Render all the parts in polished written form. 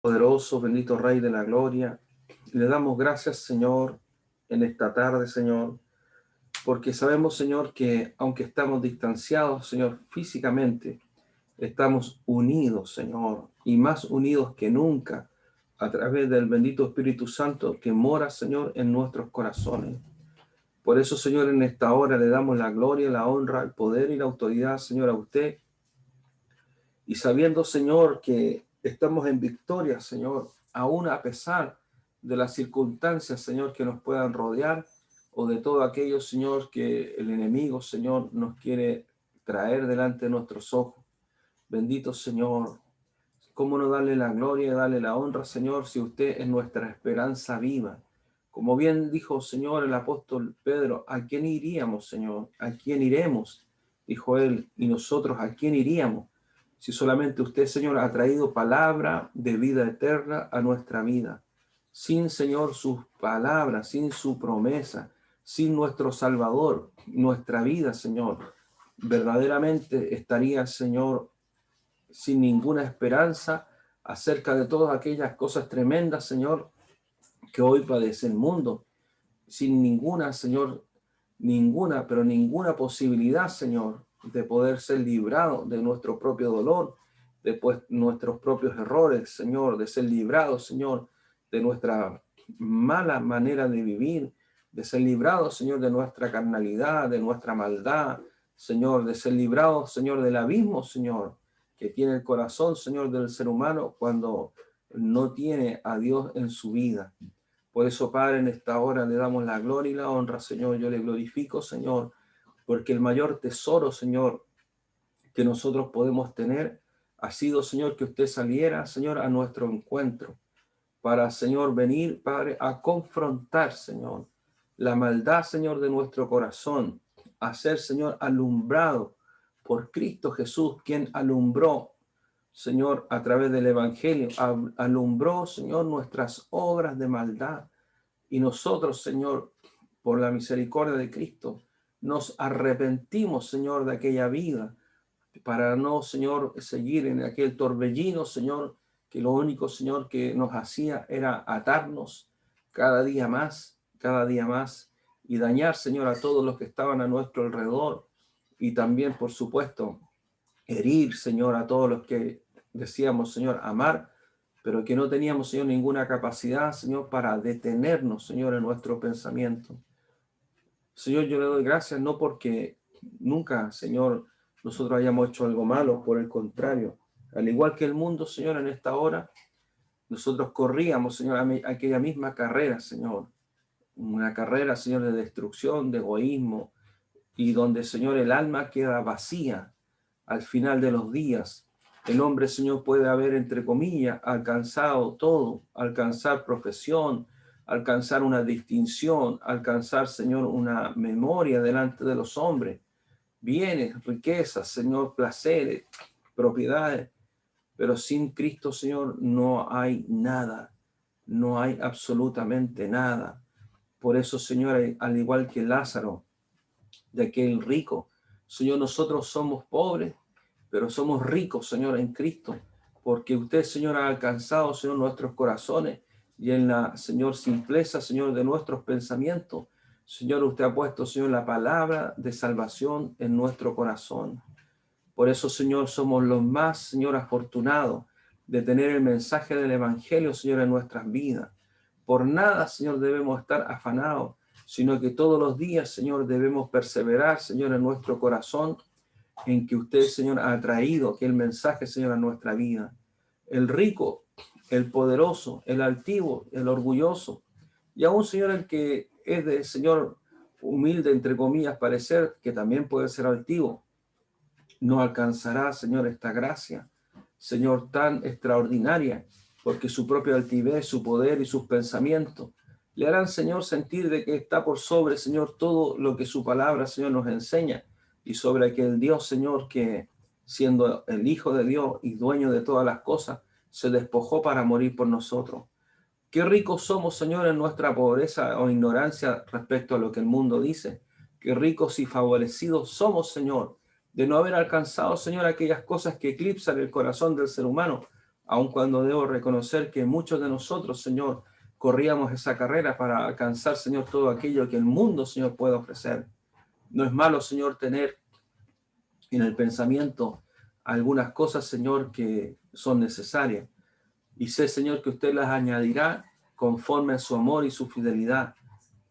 Poderoso, bendito Rey de la Gloria. Le damos gracias, Señor, en esta tarde, Señor, porque sabemos, Señor, que aunque estamos distanciados, Señor, físicamente, estamos unidos, Señor, y más unidos que nunca a través del bendito Espíritu Santo que mora, Señor, en nuestros corazones. Por eso, Señor, en esta hora le damos la gloria, la honra, el poder y la autoridad, Señor, a usted. Y sabiendo, Señor, que estamos en victoria, Señor, aún a pesar de las circunstancias, Señor, que nos puedan rodear, o de todo aquello, Señor, que el enemigo, Señor, nos quiere traer delante de nuestros ojos. Bendito Señor, ¿cómo no darle la gloria y darle la honra, Señor, si usted es nuestra esperanza viva? Como bien dijo, Señor, el apóstol Pedro, ¿a quién iríamos, Señor? ¿A quién iremos? Dijo él, y nosotros, ¿a quién iríamos? Si solamente usted, Señor, ha traído palabra de vida eterna a nuestra vida. Sin, Señor, sus palabras, sin su promesa, sin nuestro Salvador, nuestra vida, Señor, verdaderamente estaría, Señor, sin ninguna esperanza acerca de todas aquellas cosas tremendas, Señor, que hoy padece el mundo. Sin ninguna, Señor, ninguna, pero ninguna posibilidad, Señor, de poder ser librado de nuestro propio dolor, de nuestros propios errores, Señor, de ser librados, Señor, de nuestra mala manera de vivir, de ser librados, Señor, de nuestra carnalidad, de nuestra maldad, Señor, de ser librados, Señor, del abismo, Señor, que tiene el corazón, Señor, del ser humano cuando no tiene a Dios en su vida. Por eso, Padre, en esta hora le damos la gloria y la honra, Señor. Yo le glorifico, Señor, porque el mayor tesoro, Señor, que nosotros podemos tener ha sido, Señor, que usted saliera, Señor, a nuestro encuentro para, Señor, venir, Padre, a confrontar, Señor, la maldad, Señor, de nuestro corazón, a ser, Señor, alumbrado por Cristo Jesús, quien alumbró, Señor, a través del Evangelio, alumbró, Señor, nuestras obras de maldad. Y nosotros, Señor, por la misericordia de Cristo, nos arrepentimos, Señor, de aquella vida, para no, Señor, seguir en aquel torbellino, Señor, que lo único, Señor, que nos hacía era atarnos cada día más, y dañar, Señor, a todos los que estaban a nuestro alrededor, y también, por supuesto, herir, Señor, a todos los que decíamos, Señor, amar, pero que no teníamos, Señor, ninguna capacidad, Señor, para detenernos, Señor, en nuestro pensamiento. Señor, yo le doy gracias, no porque nunca, Señor, nosotros hayamos hecho algo malo, por el contrario. Al igual que el mundo, Señor, en esta hora, nosotros corríamos, Señor, aquella misma carrera, Señor. Una carrera, Señor, de destrucción, de egoísmo, y donde, Señor, el alma queda vacía al final de los días. El hombre, Señor, puede haber, entre comillas, alcanzado todo, alcanzar profesión, alcanzar una distinción, alcanzar, Señor, una memoria delante de los hombres, bienes, riquezas, Señor, placeres, propiedades, pero sin Cristo, Señor, no hay nada, no hay absolutamente nada. Por eso, Señor, al igual que Lázaro, de aquel rico, Señor, nosotros somos pobres, pero somos ricos, Señor, en Cristo, porque usted, Señor, ha alcanzado, Señor, nuestros corazones, y en la, Señor, simpleza, Señor, de nuestros pensamientos, Señor, usted ha puesto, Señor, la palabra de salvación en nuestro corazón. Por eso, Señor, somos los más, Señor, afortunados de tener el mensaje del Evangelio, Señor, en nuestras vidas. Por nada, Señor, debemos estar afanados, sino que todos los días, Señor, debemos perseverar, Señor, en nuestro corazón, en que usted, Señor, ha traído aquel mensaje, Señor, a nuestra vida. El rico, el poderoso, el altivo, el orgulloso, y aún, Señor, el que es de, Señor, humilde, entre comillas, parecer, que también puede ser altivo, no alcanzará, Señor, esta gracia, Señor, tan extraordinaria, porque su propia altivez, su poder y sus pensamientos le harán, Señor, sentir de que está por sobre, Señor, todo lo que su palabra, Señor, nos enseña, y sobre aquel Dios, Señor, que siendo el Hijo de Dios y dueño de todas las cosas, se despojó para morir por nosotros. Qué ricos somos, Señor, en nuestra pobreza o ignorancia respecto a lo que el mundo dice. Qué ricos y favorecidos somos, Señor, de no haber alcanzado, Señor, aquellas cosas que eclipsan el corazón del ser humano, aun cuando debo reconocer que muchos de nosotros, Señor, corríamos esa carrera para alcanzar, Señor, todo aquello que el mundo, Señor, puede ofrecer. No es malo, Señor, tener en el pensamiento algunas cosas, Señor, que son necesarias. Y sé, Señor, que usted las añadirá conforme a su amor y su fidelidad,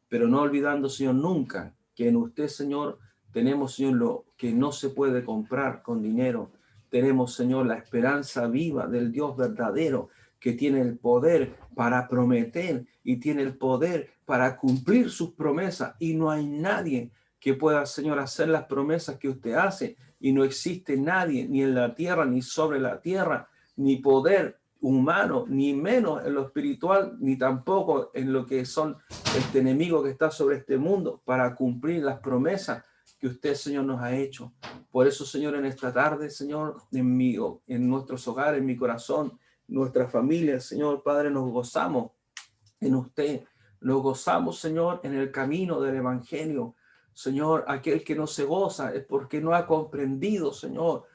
pero no olvidando, Señor, nunca que en usted, Señor, tenemos, Señor, lo que no se puede comprar con dinero. Tenemos, Señor, la esperanza viva del Dios verdadero que tiene el poder para prometer y tiene el poder para cumplir sus promesas. Y no hay nadie que pueda, Señor, hacer las promesas que usted hace. Y no existe nadie, ni en la tierra, ni sobre la tierra, ni poder humano, ni menos en lo espiritual, ni tampoco en lo que son este enemigo que está sobre este mundo, para cumplir las promesas que usted, Señor, nos ha hecho. Por eso, Señor, en esta tarde, Señor, en nuestros hogares, en mi corazón, nuestra familia, Señor, Padre, nos gozamos en usted. Nos gozamos, Señor, en el camino del Evangelio. Señor, aquel que no se goza es porque no ha comprendido, Señor,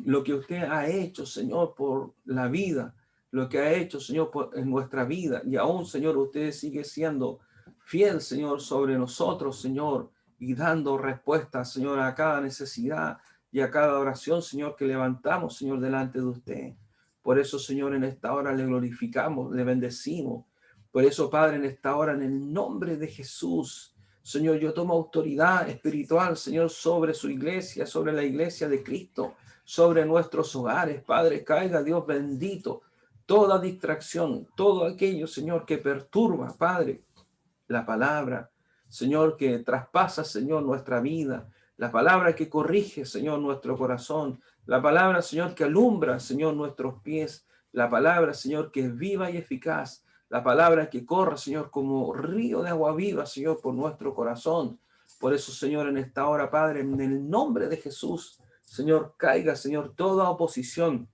lo que usted ha hecho, Señor, por la vida, lo que ha hecho, Señor, en nuestra vida. Y aún, Señor, usted sigue siendo fiel, Señor, sobre nosotros, Señor, y dando respuesta, Señor, a cada necesidad y a cada oración, Señor, que levantamos, Señor, delante de usted. Por eso, Señor, en esta hora le glorificamos, le bendecimos. Por eso, Padre, en esta hora, en el nombre de Jesús, Señor, yo tomo autoridad espiritual, Señor, sobre su iglesia, sobre la iglesia de Cristo, sobre nuestros hogares. Padre, caiga, Dios bendito, toda distracción, todo aquello, Señor, que perturba, Padre, la palabra, Señor, que traspasa, Señor, nuestra vida, la palabra que corrige, Señor, nuestro corazón, la palabra, Señor, que alumbra, Señor, nuestros pies, la palabra, Señor, que es viva y eficaz, la palabra que corre, Señor, como río de agua viva, Señor, por nuestro corazón. Por eso, Señor, en esta hora, Padre, en el nombre de Jesús, Señor, caiga, Señor, toda oposición,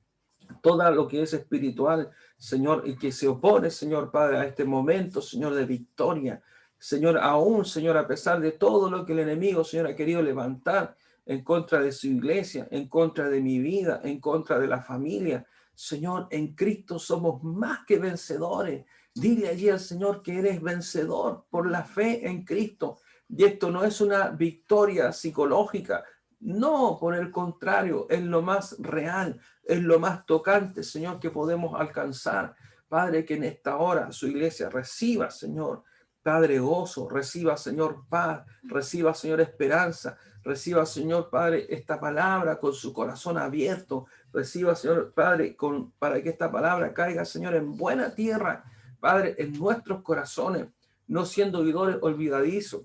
todo lo que es espiritual, Señor, y que se opone, Señor, Padre, a este momento, Señor, de victoria. Señor, aún, Señor, a pesar de todo lo que el enemigo, Señor, ha querido levantar en contra de su iglesia, en contra de mi vida, en contra de la familia. Señor, en Cristo somos más que vencedores. Dile allí al Señor que eres vencedor por la fe en Cristo. Y esto no es una victoria psicológica. No, por el contrario, es lo más real, es lo más tocante, Señor, que podemos alcanzar. Padre, que en esta hora su iglesia reciba, Señor, Padre, gozo, reciba, Señor, paz, reciba, Señor, esperanza, reciba, Señor, Padre, esta palabra con su corazón abierto, reciba, Señor, Padre, para que esta palabra caiga, Señor, en buena tierra, Padre, en nuestros corazones, no siendo oidores olvidadizos,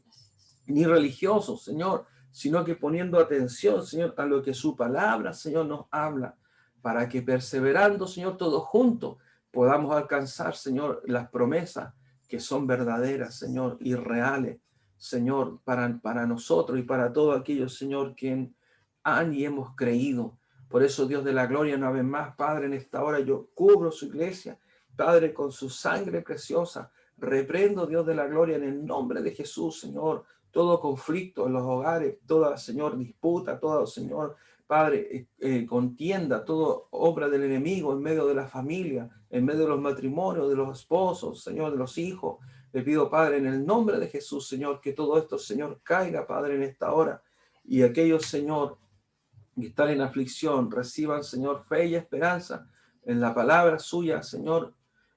ni religiosos, Señor, sino que poniendo atención, Señor, a lo que su palabra, Señor, nos habla, para que perseverando, Señor, todos juntos podamos alcanzar, Señor, las promesas que son verdaderas, Señor, y reales, Señor, para nosotros y para todos aquellos, Señor, que han y hemos creído. Por eso, Dios de la gloria, una vez más, Padre, en esta hora yo cubro su iglesia, Padre, con su sangre preciosa. Reprendo, Dios de la gloria, en el nombre de Jesús, Señor, todo conflicto en los hogares, toda, Señor, disputa, todo, Señor, Padre, contienda, toda obra del enemigo en medio de la familia, en medio de los matrimonios, de los esposos, Señor, de los hijos. Le pido, Padre, en el nombre de Jesús, Señor, que todo esto, Señor, caiga, Padre, en esta hora. Y aquellos, Señor, que están en aflicción, reciban, Señor, fe y esperanza en la palabra suya, Señor,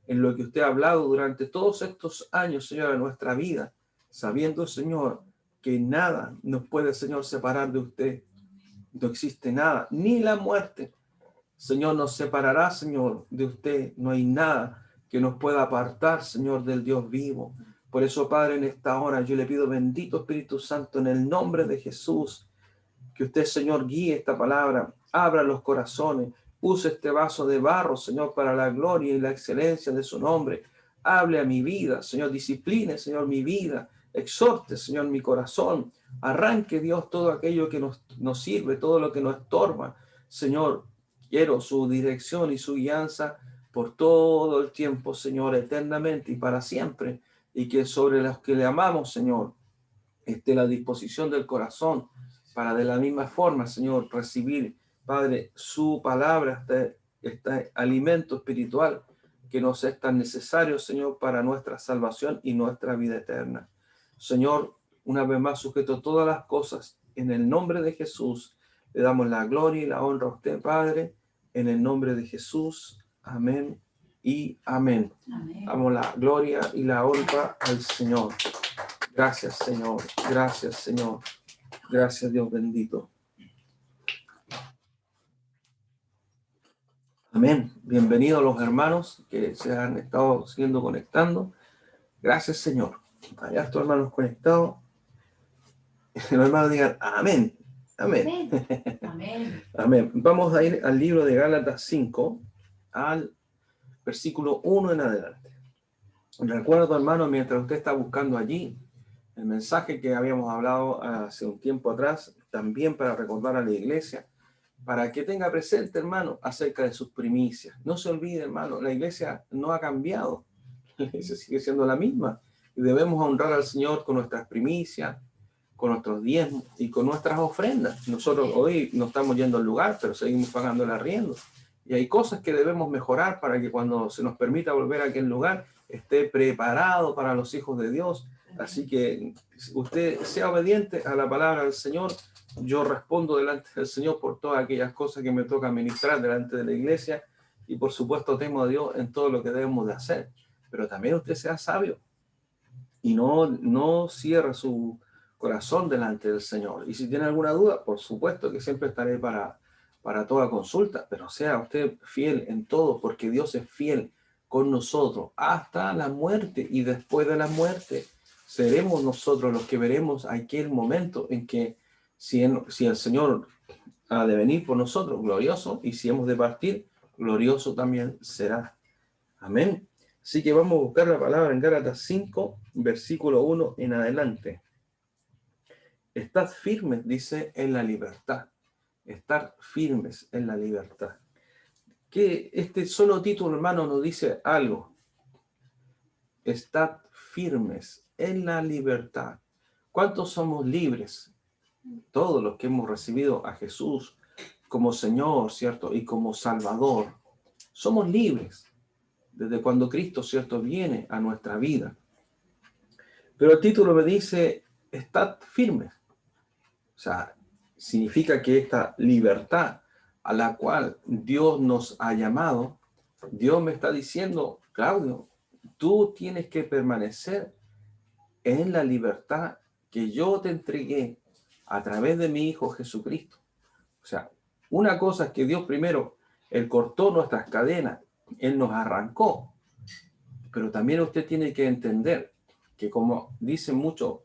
en lo que usted ha hablado durante todos estos años, Señor, de nuestra vida, sabiendo, Señor, que nada nos puede, Señor, separar de usted. No existe nada, ni la muerte, Señor, nos separará, Señor, de usted. No hay nada que nos pueda apartar, Señor, del Dios vivo. Por eso, Padre, en esta hora yo le pido, bendito Espíritu Santo, en el nombre de Jesús, que usted, Señor, guíe esta palabra, abra los corazones, use este vaso de barro, Señor, para la gloria y la excelencia de su nombre. Hable a mi vida, Señor, discipline, Señor, mi vida, exhorte, Señor, mi corazón. Arranque, Dios, todo aquello que nos sirve, todo lo que nos estorba. Señor, quiero su dirección y su guianza por todo el tiempo, Señor, eternamente y para siempre. Y que sobre los que le amamos, Señor, esté la disposición del corazón para de la misma forma, Señor, recibir, Padre, su palabra este alimento espiritual que nos es tan necesario, Señor, para nuestra salvación y nuestra vida eterna. Señor, una vez más sujeto todas las cosas, en el nombre de Jesús, le damos la gloria y la honra a usted, Padre, en el nombre de Jesús. Amén y amén. Amén. Damos la gloria y la honra al Señor. Gracias, Señor. Gracias, Señor. Gracias, Dios bendito. Amén. Bienvenidos los hermanos que se han estado siguiendo conectando. Gracias, Señor. Allá estos hermanos conectados. Los hermanos digan amén. Amén. Amén. Amén. Vamos a ir al libro de Gálatas 5, al versículo 1 en adelante. Recuerdo, hermano, mientras usted está buscando allí, el mensaje que habíamos hablado hace un tiempo atrás, también para recordar a la iglesia, para que tenga presente, hermano, acerca de sus primicias. No se olvide, hermano, la iglesia no ha cambiado. La iglesia sigue siendo la misma. Y debemos honrar al Señor con nuestras primicias, con nuestros diezmos y con nuestras ofrendas. Nosotros hoy no estamos yendo al lugar, pero seguimos pagando el arriendo. Y hay cosas que debemos mejorar para que cuando se nos permita volver a aquel lugar, esté preparado para los hijos de Dios. Así que usted sea obediente a la palabra del Señor. Yo respondo delante del Señor por todas aquellas cosas que me toca ministrar delante de la iglesia. Y por supuesto temo a Dios en todo lo que debemos de hacer. Pero también usted sea sabio y no cierre su corazón delante del Señor. Y si tiene alguna duda, por supuesto que siempre estaré para toda consulta, pero sea usted fiel en todo, porque Dios es fiel con nosotros hasta la muerte, y después de la muerte seremos nosotros los que veremos aquel momento en que si el Señor ha de venir por nosotros, glorioso, y si hemos de partir, glorioso también será. Amén. Así que vamos a buscar la palabra en Gálatas 5, versículo 1 en adelante. Estad firmes, dice, en la libertad. Estar firmes en la libertad. Que este solo título, hermano, nos dice algo. Estad firmes en la libertad. ¿Cuántos somos libres? Todos los que hemos recibido a Jesús como Señor, ¿cierto? Y como Salvador. Somos libres desde cuando Cristo, ¿cierto?, viene a nuestra vida. Pero el título me dice, estad firmes. O sea, significa que esta libertad a la cual Dios nos ha llamado, Dios me está diciendo, Claudio, tú tienes que permanecer en la libertad que yo te entregué a través de mi Hijo Jesucristo. O sea, una cosa es que Dios primero, Él cortó nuestras cadenas, Él nos arrancó, pero también usted tiene que entender que, como dicen mucho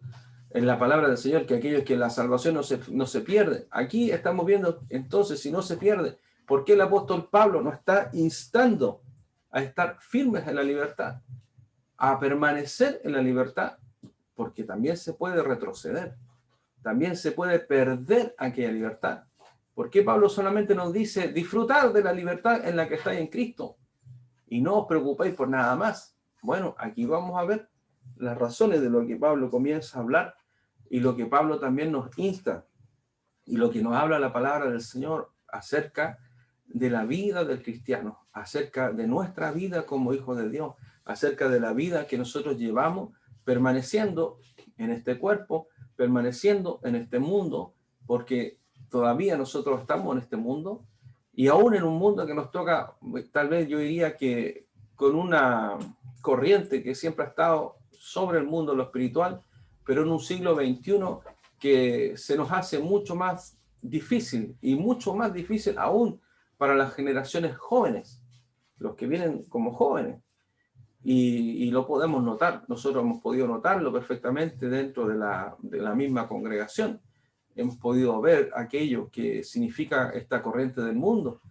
en la palabra del Señor, que aquellos que la salvación no se pierde. Aquí estamos viendo entonces, si no se pierde, ¿por qué el apóstol Pablo nos está instando a estar firmes en la libertad, a permanecer en la libertad? Porque también se puede retroceder, también se puede perder aquella libertad. ¿Por qué Pablo solamente nos dice disfrutar de la libertad en la que estáis en Cristo y no os preocupéis por nada más? Bueno, aquí vamos a ver las razones de lo que Pablo comienza a hablar y lo que Pablo también nos insta y lo que nos habla la palabra del Señor acerca de la vida del cristiano, acerca de nuestra vida como hijos de Dios, acerca de la vida que nosotros llevamos permaneciendo en este cuerpo, permaneciendo en este mundo, porque todavía nosotros estamos en este mundo y aún en un mundo que nos toca, tal vez yo diría que con una corriente que siempre ha estado sobre el mundo lo espiritual, pero en un siglo XXI que se nos hace mucho más difícil y mucho más difícil aún para las generaciones jóvenes, los que vienen como jóvenes. Y lo podemos notar, nosotros hemos podido notarlo perfectamente dentro de la misma congregación. Hemos podido ver aquello que significa esta corriente del mundo,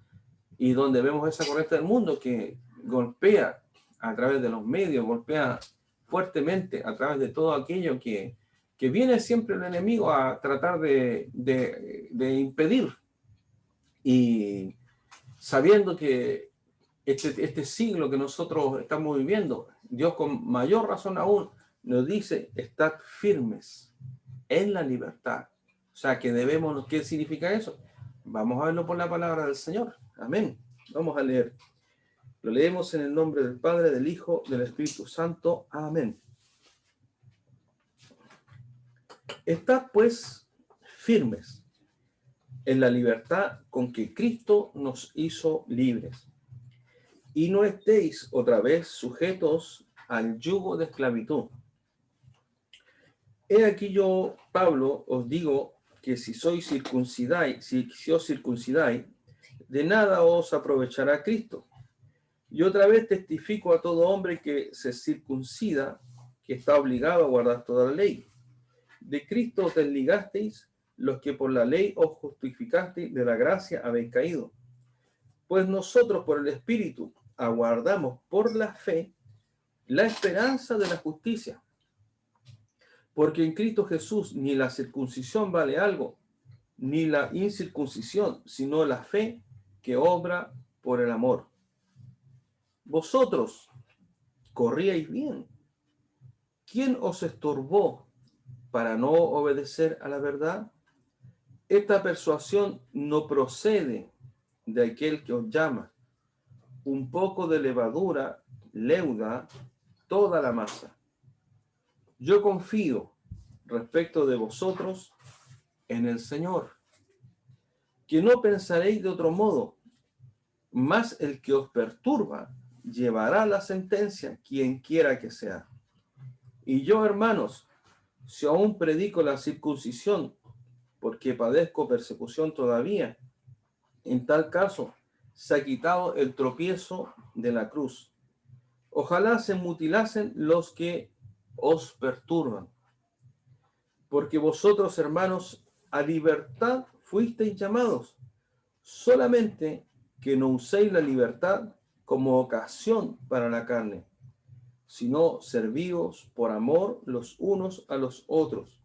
y donde vemos esa corriente del mundo que golpea a través de los medios, golpea fuertemente a través de todo aquello que viene siempre el enemigo a tratar de impedir. Y sabiendo que este siglo que nosotros estamos viviendo, Dios con mayor razón aún nos dice, estad firmes en la libertad. O sea, que debemos, ¿qué significa eso? Vamos a verlo por la palabra del Señor. Amén. Vamos a leer. Lo leemos en el nombre del Padre, del Hijo, del Espíritu Santo. Amén. Estad pues firmes en la libertad con que Cristo nos hizo libres, y no estéis otra vez sujetos al yugo de esclavitud. He aquí yo, Pablo, os digo que si os circuncidáis, de nada os aprovechará Cristo. Y otra vez testifico a todo hombre que se circuncida, que está obligado a guardar toda la ley. De Cristo os desligasteis, los que por la ley os justificasteis, de la gracia habéis caído. Pues nosotros por el Espíritu aguardamos por la fe la esperanza de la justicia. Porque en Cristo Jesús ni la circuncisión vale algo, ni la incircuncisión, sino la fe que obra por el amor. Vosotros corríais bien. ¿Quién os estorbó para no obedecer a la verdad? Esta persuasión no procede de aquel que os llama. Un poco de levadura leuda toda la masa. Yo confío respecto de vosotros en el Señor, que no pensaréis de otro modo, mas el que os perturba llevará la sentencia, quien quiera que sea. Y yo, hermanos, si aún predico la circuncisión, porque padezco persecución todavía, en tal caso se ha quitado el tropiezo de la cruz. Ojalá se mutilasen los que os perturban. Porque vosotros, hermanos, a libertad fuisteis llamados, solamente que no uséis la libertad como ocasión para la carne, sino servíos por amor los unos a los otros.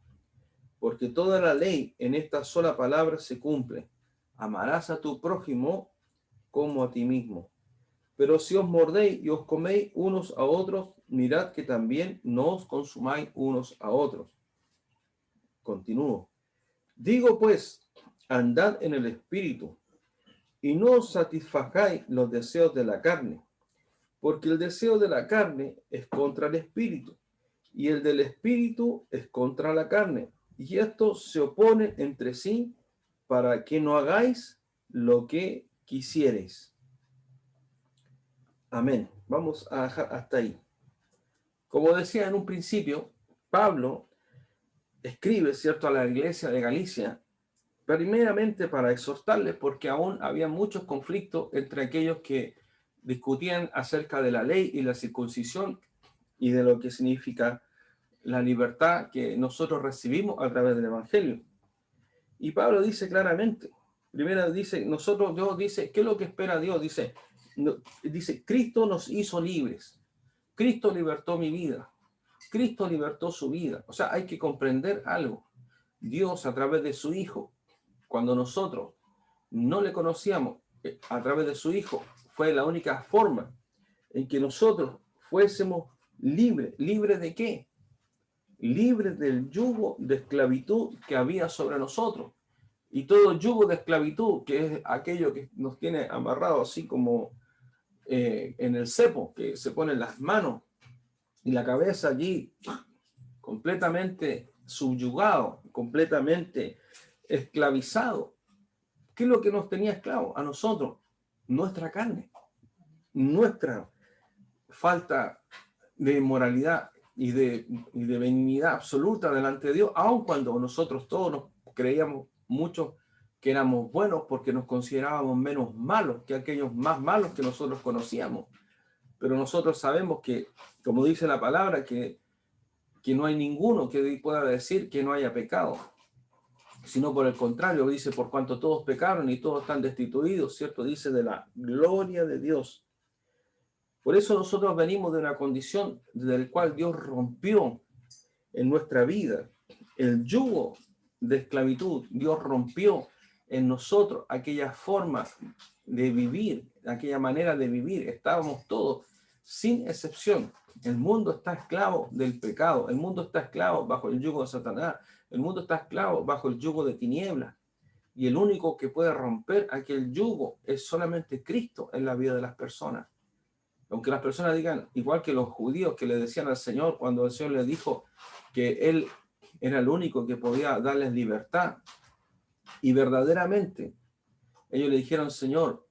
Porque toda la ley en esta sola palabra se cumple: amarás a tu prójimo como a ti mismo. Pero si os mordéis y os coméis unos a otros, mirad que también no os consumáis unos a otros. Continúo. Digo pues, andad en el Espíritu, y no os satisfagáis los deseos de la carne, porque el deseo de la carne es contra el Espíritu, y el del Espíritu es contra la carne, y estos se oponen entre sí para que no hagáis lo que quisiereis. Amén. Vamos a dejar hasta ahí. Como decía en un principio, Pablo escribe, ¿cierto?, a la iglesia de Galicia, primeramente para exhortarles, porque aún había muchos conflictos entre aquellos que discutían acerca de la ley y la circuncisión y de lo que significa la libertad que nosotros recibimos a través del Evangelio. Y Pablo dice claramente, primero dice, Dios dice, ¿qué es lo que espera Dios? Dice, Cristo nos hizo libres, Cristo libertó mi vida, Cristo libertó su vida. O sea, hay que comprender algo. Dios, a través de su Hijo, cuando nosotros no le conocíamos, a través de su Hijo, fue la única forma en que nosotros fuésemos libres. ¿Libres de qué? Libres del yugo de esclavitud que había sobre nosotros. Y todo yugo de esclavitud, que es aquello que nos tiene amarrados así como en el cepo, que se ponen las manos y la cabeza allí completamente subyugado, completamente esclavizado. ¿Qué es lo que nos tenía esclavos? A nosotros, nuestra carne, nuestra falta de moralidad y de benignidad absoluta delante de Dios, aun cuando nosotros todos nos creíamos muchos que éramos buenos porque nos considerábamos menos malos que aquellos más malos que nosotros conocíamos. Pero nosotros sabemos que, como dice la palabra, que no hay ninguno que pueda decir que no haya pecado, sino por el contrario, dice, por cuanto todos pecaron y todos están destituidos, ¿cierto? Dice, de la gloria de Dios. Por eso nosotros venimos de una condición del cual Dios rompió en nuestra vida el yugo de esclavitud. Dios rompió en nosotros aquella forma de vivir, aquella manera de vivir. Estábamos todos, sin excepción. El mundo está esclavo del pecado. El mundo está esclavo bajo el yugo de Satanás. El mundo está esclavo bajo el yugo de tinieblas. Y el único que puede romper aquel yugo es solamente Cristo en la vida de las personas. Aunque las personas digan, igual que los judíos que le decían al Señor cuando el Señor les dijo que Él era el único que podía darles libertad. Y verdaderamente ellos le dijeron, Señor,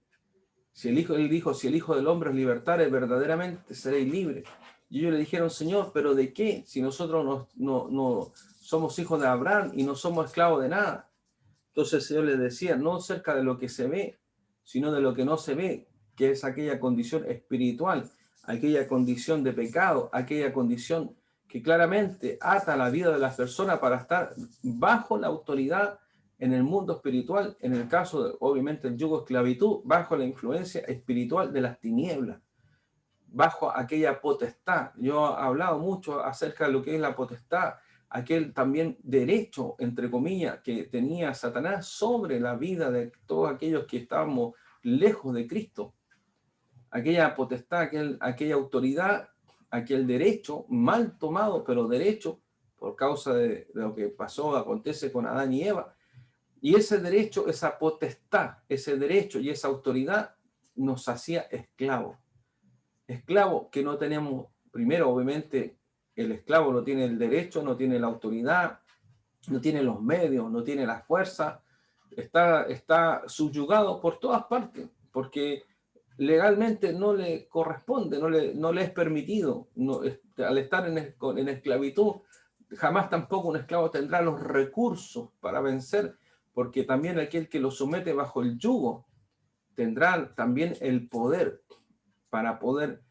él dijo, si el Hijo del Hombre os libertare, verdaderamente seréis libres. Y ellos le dijeron, Señor, ¿pero de qué? Si nosotros no somos hijos de Abraham y no somos esclavos de nada. Entonces el Señor les decía, no cerca de lo que se ve, sino de lo que no se ve, que es aquella condición espiritual, aquella condición de pecado, aquella condición que claramente ata la vida de las personas para estar bajo la autoridad en el mundo espiritual, en el caso de, obviamente, el yugo de esclavitud, bajo la influencia espiritual de las tinieblas, bajo aquella potestad. Yo he hablado mucho acerca de lo que es la potestad, aquel también derecho, entre comillas, que tenía Satanás sobre la vida de todos aquellos que estábamos lejos de Cristo. Aquella potestad, aquella autoridad, aquel derecho mal tomado, pero derecho por causa de lo que pasó, acontece con Adán y Eva. Y ese derecho, esa potestad, ese derecho y esa autoridad nos hacía esclavos. Esclavos que no tenemos, primero obviamente el esclavo no tiene el derecho, no tiene la autoridad, no tiene los medios, no tiene la fuerza, está subyugado por todas partes, porque legalmente no le corresponde, no le es permitido, al estar en esclavitud, jamás tampoco un esclavo tendrá los recursos para vencer, porque también aquel que lo somete bajo el yugo tendrá también el poder para poder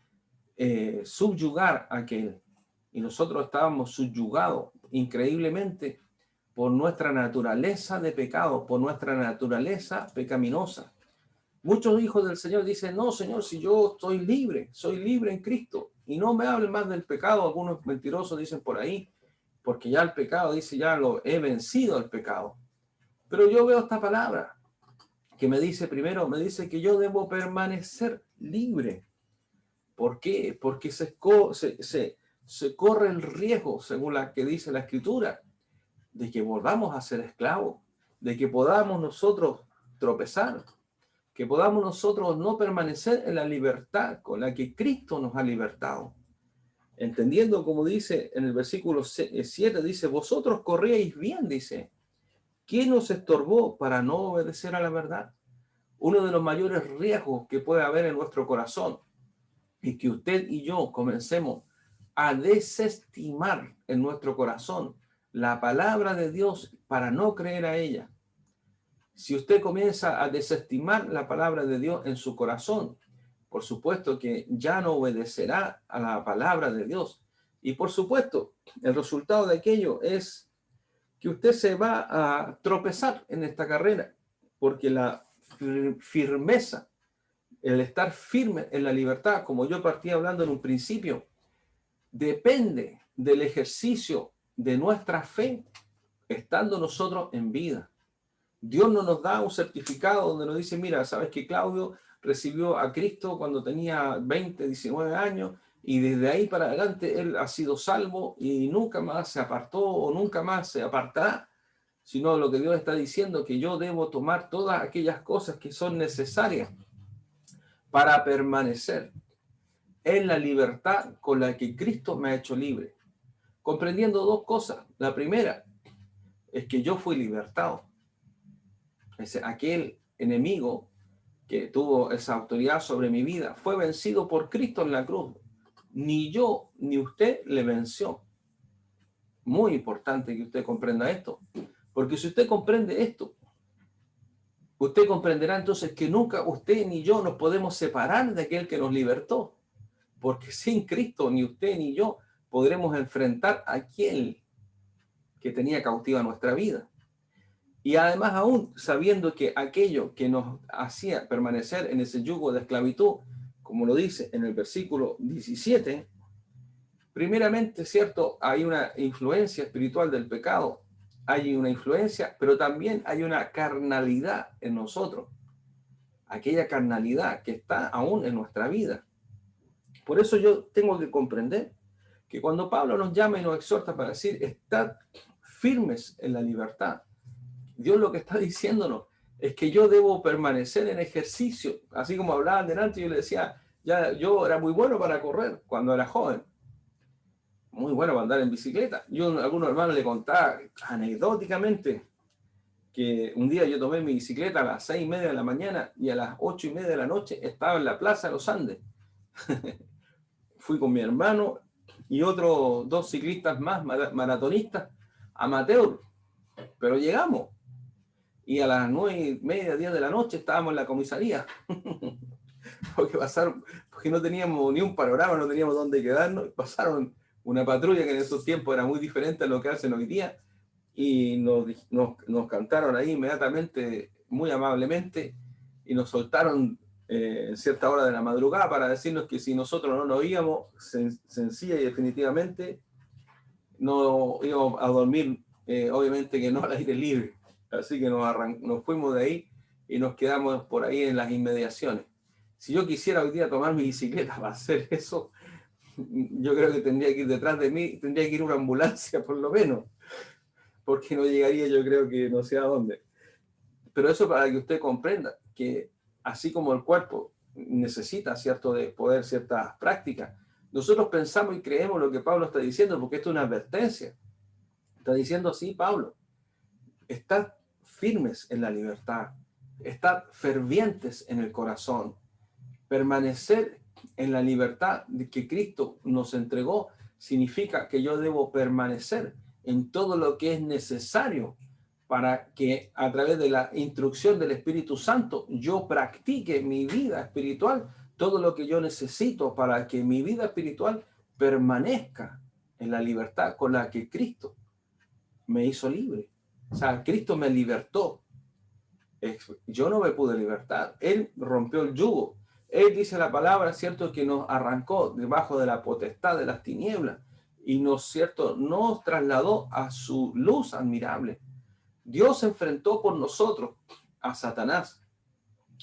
subyugar a aquel. Y nosotros estábamos subyugados increíblemente por nuestra naturaleza de pecado, por nuestra naturaleza pecaminosa. Muchos hijos del Señor dicen, no, Señor, si yo soy libre en Cristo, y no me hablen más del pecado. Algunos mentirosos dicen por ahí, porque ya el pecado, dice, ya lo he vencido el pecado. Pero yo veo esta palabra que me dice primero, me dice que yo debo permanecer libre. ¿Por qué? Porque se corre el riesgo, según la que dice la Escritura, de que volvamos a ser esclavos, de que podamos nosotros tropezar, que podamos nosotros no permanecer en la libertad con la que Cristo nos ha libertado. Entendiendo, como dice en el versículo 7, dice, vosotros corríais bien, dice, ¿quién nos estorbó para no obedecer a la verdad? Uno de los mayores riesgos que puede haber en nuestro corazón es que usted y yo comencemos a desestimar en nuestro corazón la palabra de Dios para no creer a ella. Si usted comienza a desestimar la palabra de Dios en su corazón, por supuesto que ya no obedecerá a la palabra de Dios. Y por supuesto, el resultado de aquello es que usted se va a tropezar en esta carrera, porque la firmeza, el estar firme en la libertad, como yo partí hablando en un principio, depende del ejercicio de nuestra fe estando nosotros en vida. Dios no nos da un certificado donde nos dice, mira, sabes que Claudio recibió a Cristo cuando tenía 20, 19 años y desde ahí para adelante él ha sido salvo y nunca más se apartó o nunca más se apartará, sino lo que Dios está diciendo que yo debo tomar todas aquellas cosas que son necesarias para permanecer en la libertad con la que Cristo me ha hecho libre. Comprendiendo dos cosas. La primera es que yo fui libertado. Aquel enemigo que tuvo esa autoridad sobre mi vida fue vencido por Cristo en la cruz. Ni yo ni usted le venció. Muy importante que usted comprenda esto. Porque si usted comprende esto, usted comprenderá entonces que nunca usted ni yo nos podemos separar de aquel que nos libertó. Porque sin Cristo ni usted ni yo podremos enfrentar a aquel que tenía cautiva nuestra vida. Y además aún sabiendo que aquello que nos hacía permanecer en ese yugo de esclavitud, como lo dice en el versículo 17, primeramente, cierto, hay una influencia espiritual del pecado, hay una influencia, pero también hay una carnalidad en nosotros, aquella carnalidad que está aún en nuestra vida. Por eso yo tengo que comprender que cuando Pablo nos llama y nos exhorta para decir, estad firmes en la libertad, Dios lo que está diciéndonos es que yo debo permanecer en ejercicio. Así como hablaban delante, yo le decía, ya yo era muy bueno para correr cuando era joven, muy bueno para andar en bicicleta. Yo a algunos hermanos le contaba anecdóticamente que un día yo tomé mi bicicleta a las 6:30 de la mañana y a las 8:30 de la noche estaba en la Plaza de los Andes. Fui con mi hermano y otros 2 ciclistas más, maratonistas, amateur, pero llegamos. Y a las 9:30, 10 de la noche estábamos en la comisaría. Porque no teníamos ni un panorama, no teníamos dónde quedarnos. Pasaron una patrulla que en esos tiempos era muy diferente a lo que hacen hoy día. Y nos cantaron ahí inmediatamente, muy amablemente, y nos soltaron en cierta hora de la madrugada para decirnos que si nosotros no nos íbamos, sencilla y definitivamente, no íbamos a dormir, obviamente que no al aire libre. Así que nos fuimos de ahí y nos quedamos por ahí en las inmediaciones. Si yo quisiera hoy día tomar mi bicicleta para hacer eso, yo creo que tendría que ir detrás de mí, tendría que ir una ambulancia por lo menos, porque no llegaría yo creo que no sé a dónde. Pero eso para que usted comprenda que así como el cuerpo necesita cierto de poder, ciertas prácticas, nosotros pensamos y creemos lo que Pablo está diciendo, porque esto es una advertencia. Está diciendo así Pablo, estad firmes en la libertad, estad fervientes en el corazón, permanecer en la libertad que Cristo nos entregó significa que yo debo permanecer en todo lo que es necesario para que a través de la instrucción del Espíritu Santo yo practique mi vida espiritual, todo lo que yo necesito para que mi vida espiritual permanezca en la libertad con la que Cristo me hizo libre. O sea, Cristo me libertó. Yo no me pude libertar. Él rompió el yugo. Él dice la palabra, cierto, que nos arrancó debajo de la potestad de las tinieblas y nos, cierto, nos trasladó a su luz admirable. Dios enfrentó por nosotros a Satanás.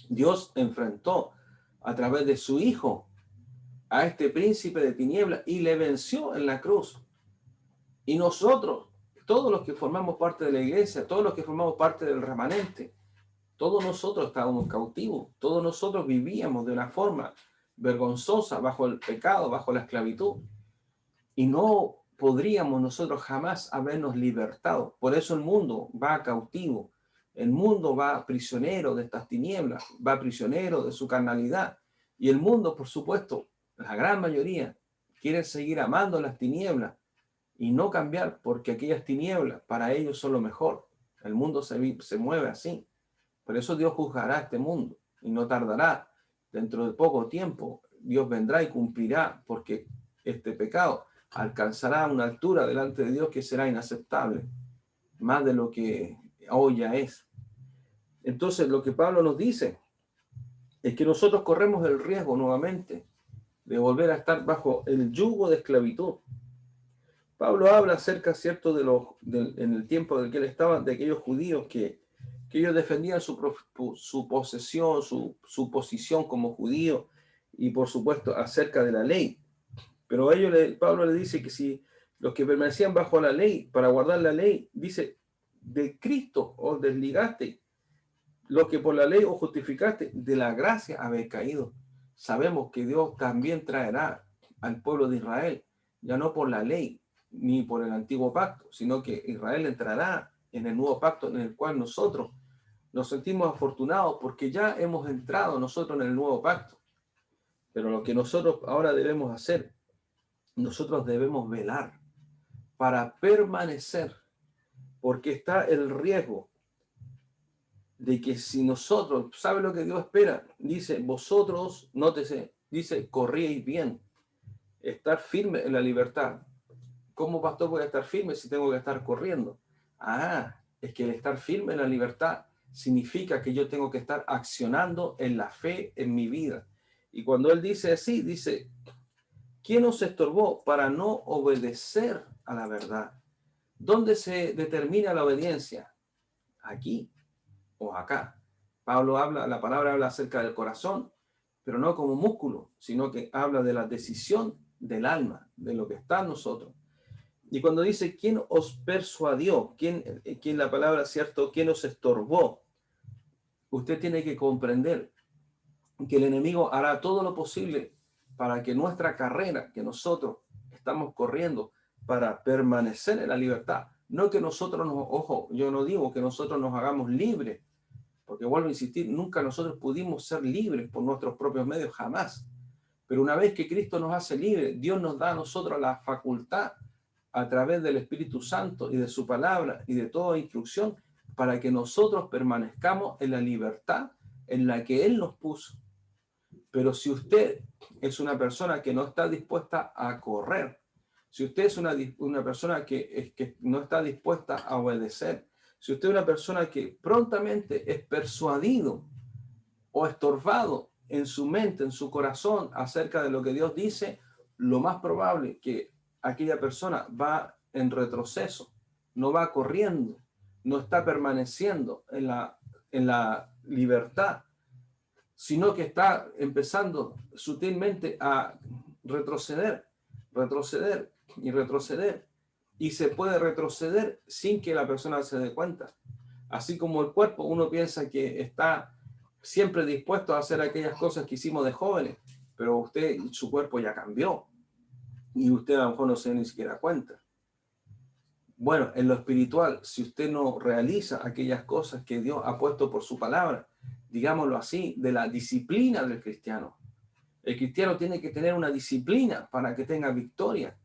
Dios enfrentó a través de su Hijo a este príncipe de tinieblas y le venció en la cruz. Y nosotros, todos los que formamos parte de la iglesia, todos los que formamos parte del remanente, todos nosotros estábamos cautivos, todos nosotros vivíamos de una forma vergonzosa bajo el pecado, bajo la esclavitud. Y no podríamos nosotros jamás habernos libertado. Por eso el mundo va cautivo, el mundo va prisionero de estas tinieblas, va prisionero de su carnalidad. Y el mundo, por supuesto, la gran mayoría, quiere seguir amando las tinieblas y no cambiar, porque aquellas tinieblas para ellos son lo mejor. El mundo se mueve así. Por eso Dios juzgará este mundo y no tardará. Dentro de poco tiempo Dios vendrá y cumplirá, porque este pecado alcanzará una altura delante de Dios que será inaceptable, más de lo que hoy ya es. Entonces lo que Pablo nos dice es que nosotros corremos el riesgo nuevamente de volver a estar bajo el yugo de esclavitud. Pablo habla acerca, cierto, en el tiempo en que él estaba, de aquellos judíos que ellos defendían su posesión, su posición como judío y por supuesto acerca de la ley. Pero Pablo le dice que si los que permanecían bajo la ley, para guardar la ley, dice, de Cristo os desligaste, lo que por la ley os justificaste, de la gracia habéis caído. Sabemos que Dios también traerá al pueblo de Israel, ya no por la ley ni por el antiguo pacto, sino que Israel entrará en el nuevo pacto en el cual nosotros nos sentimos afortunados porque ya hemos entrado nosotros en el nuevo pacto. Pero lo que nosotros ahora debemos hacer, nosotros debemos velar para permanecer, porque está el riesgo de que si nosotros, ¿sabe lo que Dios espera? Dice, vosotros, nótese, dice, corríais bien, estar firme en la libertad. ¿Cómo, pastor, voy a estar firme si tengo que estar corriendo? Es que el estar firme en la libertad significa que yo tengo que estar accionando en la fe en mi vida. Y cuando él dice así, dice, ¿quién os estorbó para no obedecer a la verdad? ¿Dónde se determina la obediencia? Aquí o acá. La palabra habla acerca del corazón, pero no como músculo, sino que habla de la decisión del alma, de lo que está en nosotros. Y cuando dice, ¿quién os persuadió? ¿Quién la palabra, cierto? ¿Quién os estorbó? Usted tiene que comprender que el enemigo hará todo lo posible para que nuestra carrera, que nosotros estamos corriendo para permanecer en la libertad, no que nosotros ojo, yo no digo que nosotros nos hagamos libres, porque vuelvo a insistir, nunca nosotros pudimos ser libres por nuestros propios medios, jamás. Pero una vez que Cristo nos hace libres, Dios nos da a nosotros la facultad a través del Espíritu Santo y de su palabra y de toda instrucción para que nosotros permanezcamos en la libertad en la que Él nos puso. Pero si usted es una persona que no está dispuesta a correr, si usted es una persona que no está dispuesta a obedecer, si usted es una persona que prontamente es persuadido o estorbado en su mente, en su corazón, acerca de lo que Dios dice, lo más probable es que aquella persona va en retroceso, no va corriendo, no está permaneciendo en la libertad, sino que está empezando sutilmente a retroceder, retroceder y retroceder. Y se puede retroceder sin que la persona se dé cuenta. Así como el cuerpo, uno piensa que está siempre dispuesto a hacer aquellas cosas que hicimos de jóvenes, pero su cuerpo ya cambió y usted a lo mejor no se da ni siquiera cuenta. Bueno, en lo espiritual, si usted no realiza aquellas cosas que Dios ha puesto por su palabra, digámoslo así, de la disciplina del cristiano. El cristiano tiene que tener una disciplina para que tenga victoria.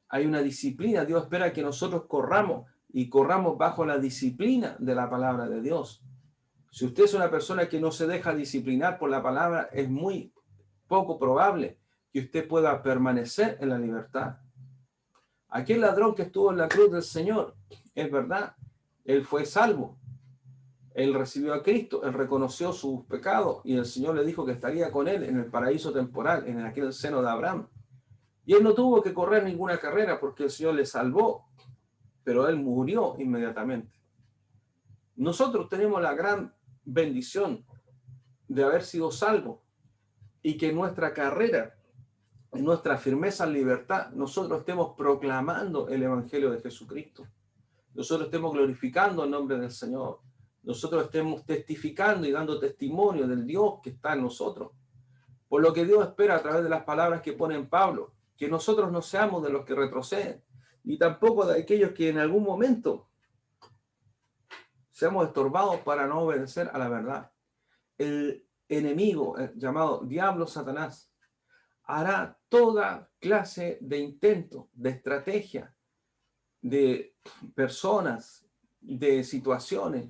Hay una disciplina. Dios espera que nosotros corramos y corramos bajo la disciplina de la palabra de Dios. Si usted es una persona que no se deja disciplinar por la palabra, es muy poco probable que usted pueda permanecer en la libertad. Aquel ladrón que estuvo en la cruz del Señor, es verdad, él fue salvo. Él recibió a Cristo, él reconoció sus pecados y el Señor le dijo que estaría con él en el paraíso temporal, en aquel seno de Abraham. Y él no tuvo que correr ninguna carrera porque el Señor le salvó, pero él murió inmediatamente. Nosotros tenemos la gran bendición de haber sido salvos y que nuestra carrera, en nuestra firmeza en libertad, nosotros estemos proclamando el Evangelio de Jesucristo. Nosotros estemos glorificando el nombre del Señor. Nosotros estemos testificando y dando testimonio del Dios que está en nosotros. Por lo que Dios espera a través de las palabras que pone en Pablo, que nosotros no seamos de los que retroceden, ni tampoco de aquellos que en algún momento seamos estorbados para no obedecer a la verdad. El enemigo, llamado Diablo Satanás, hará toda clase de intentos, de estrategia, de personas, de situaciones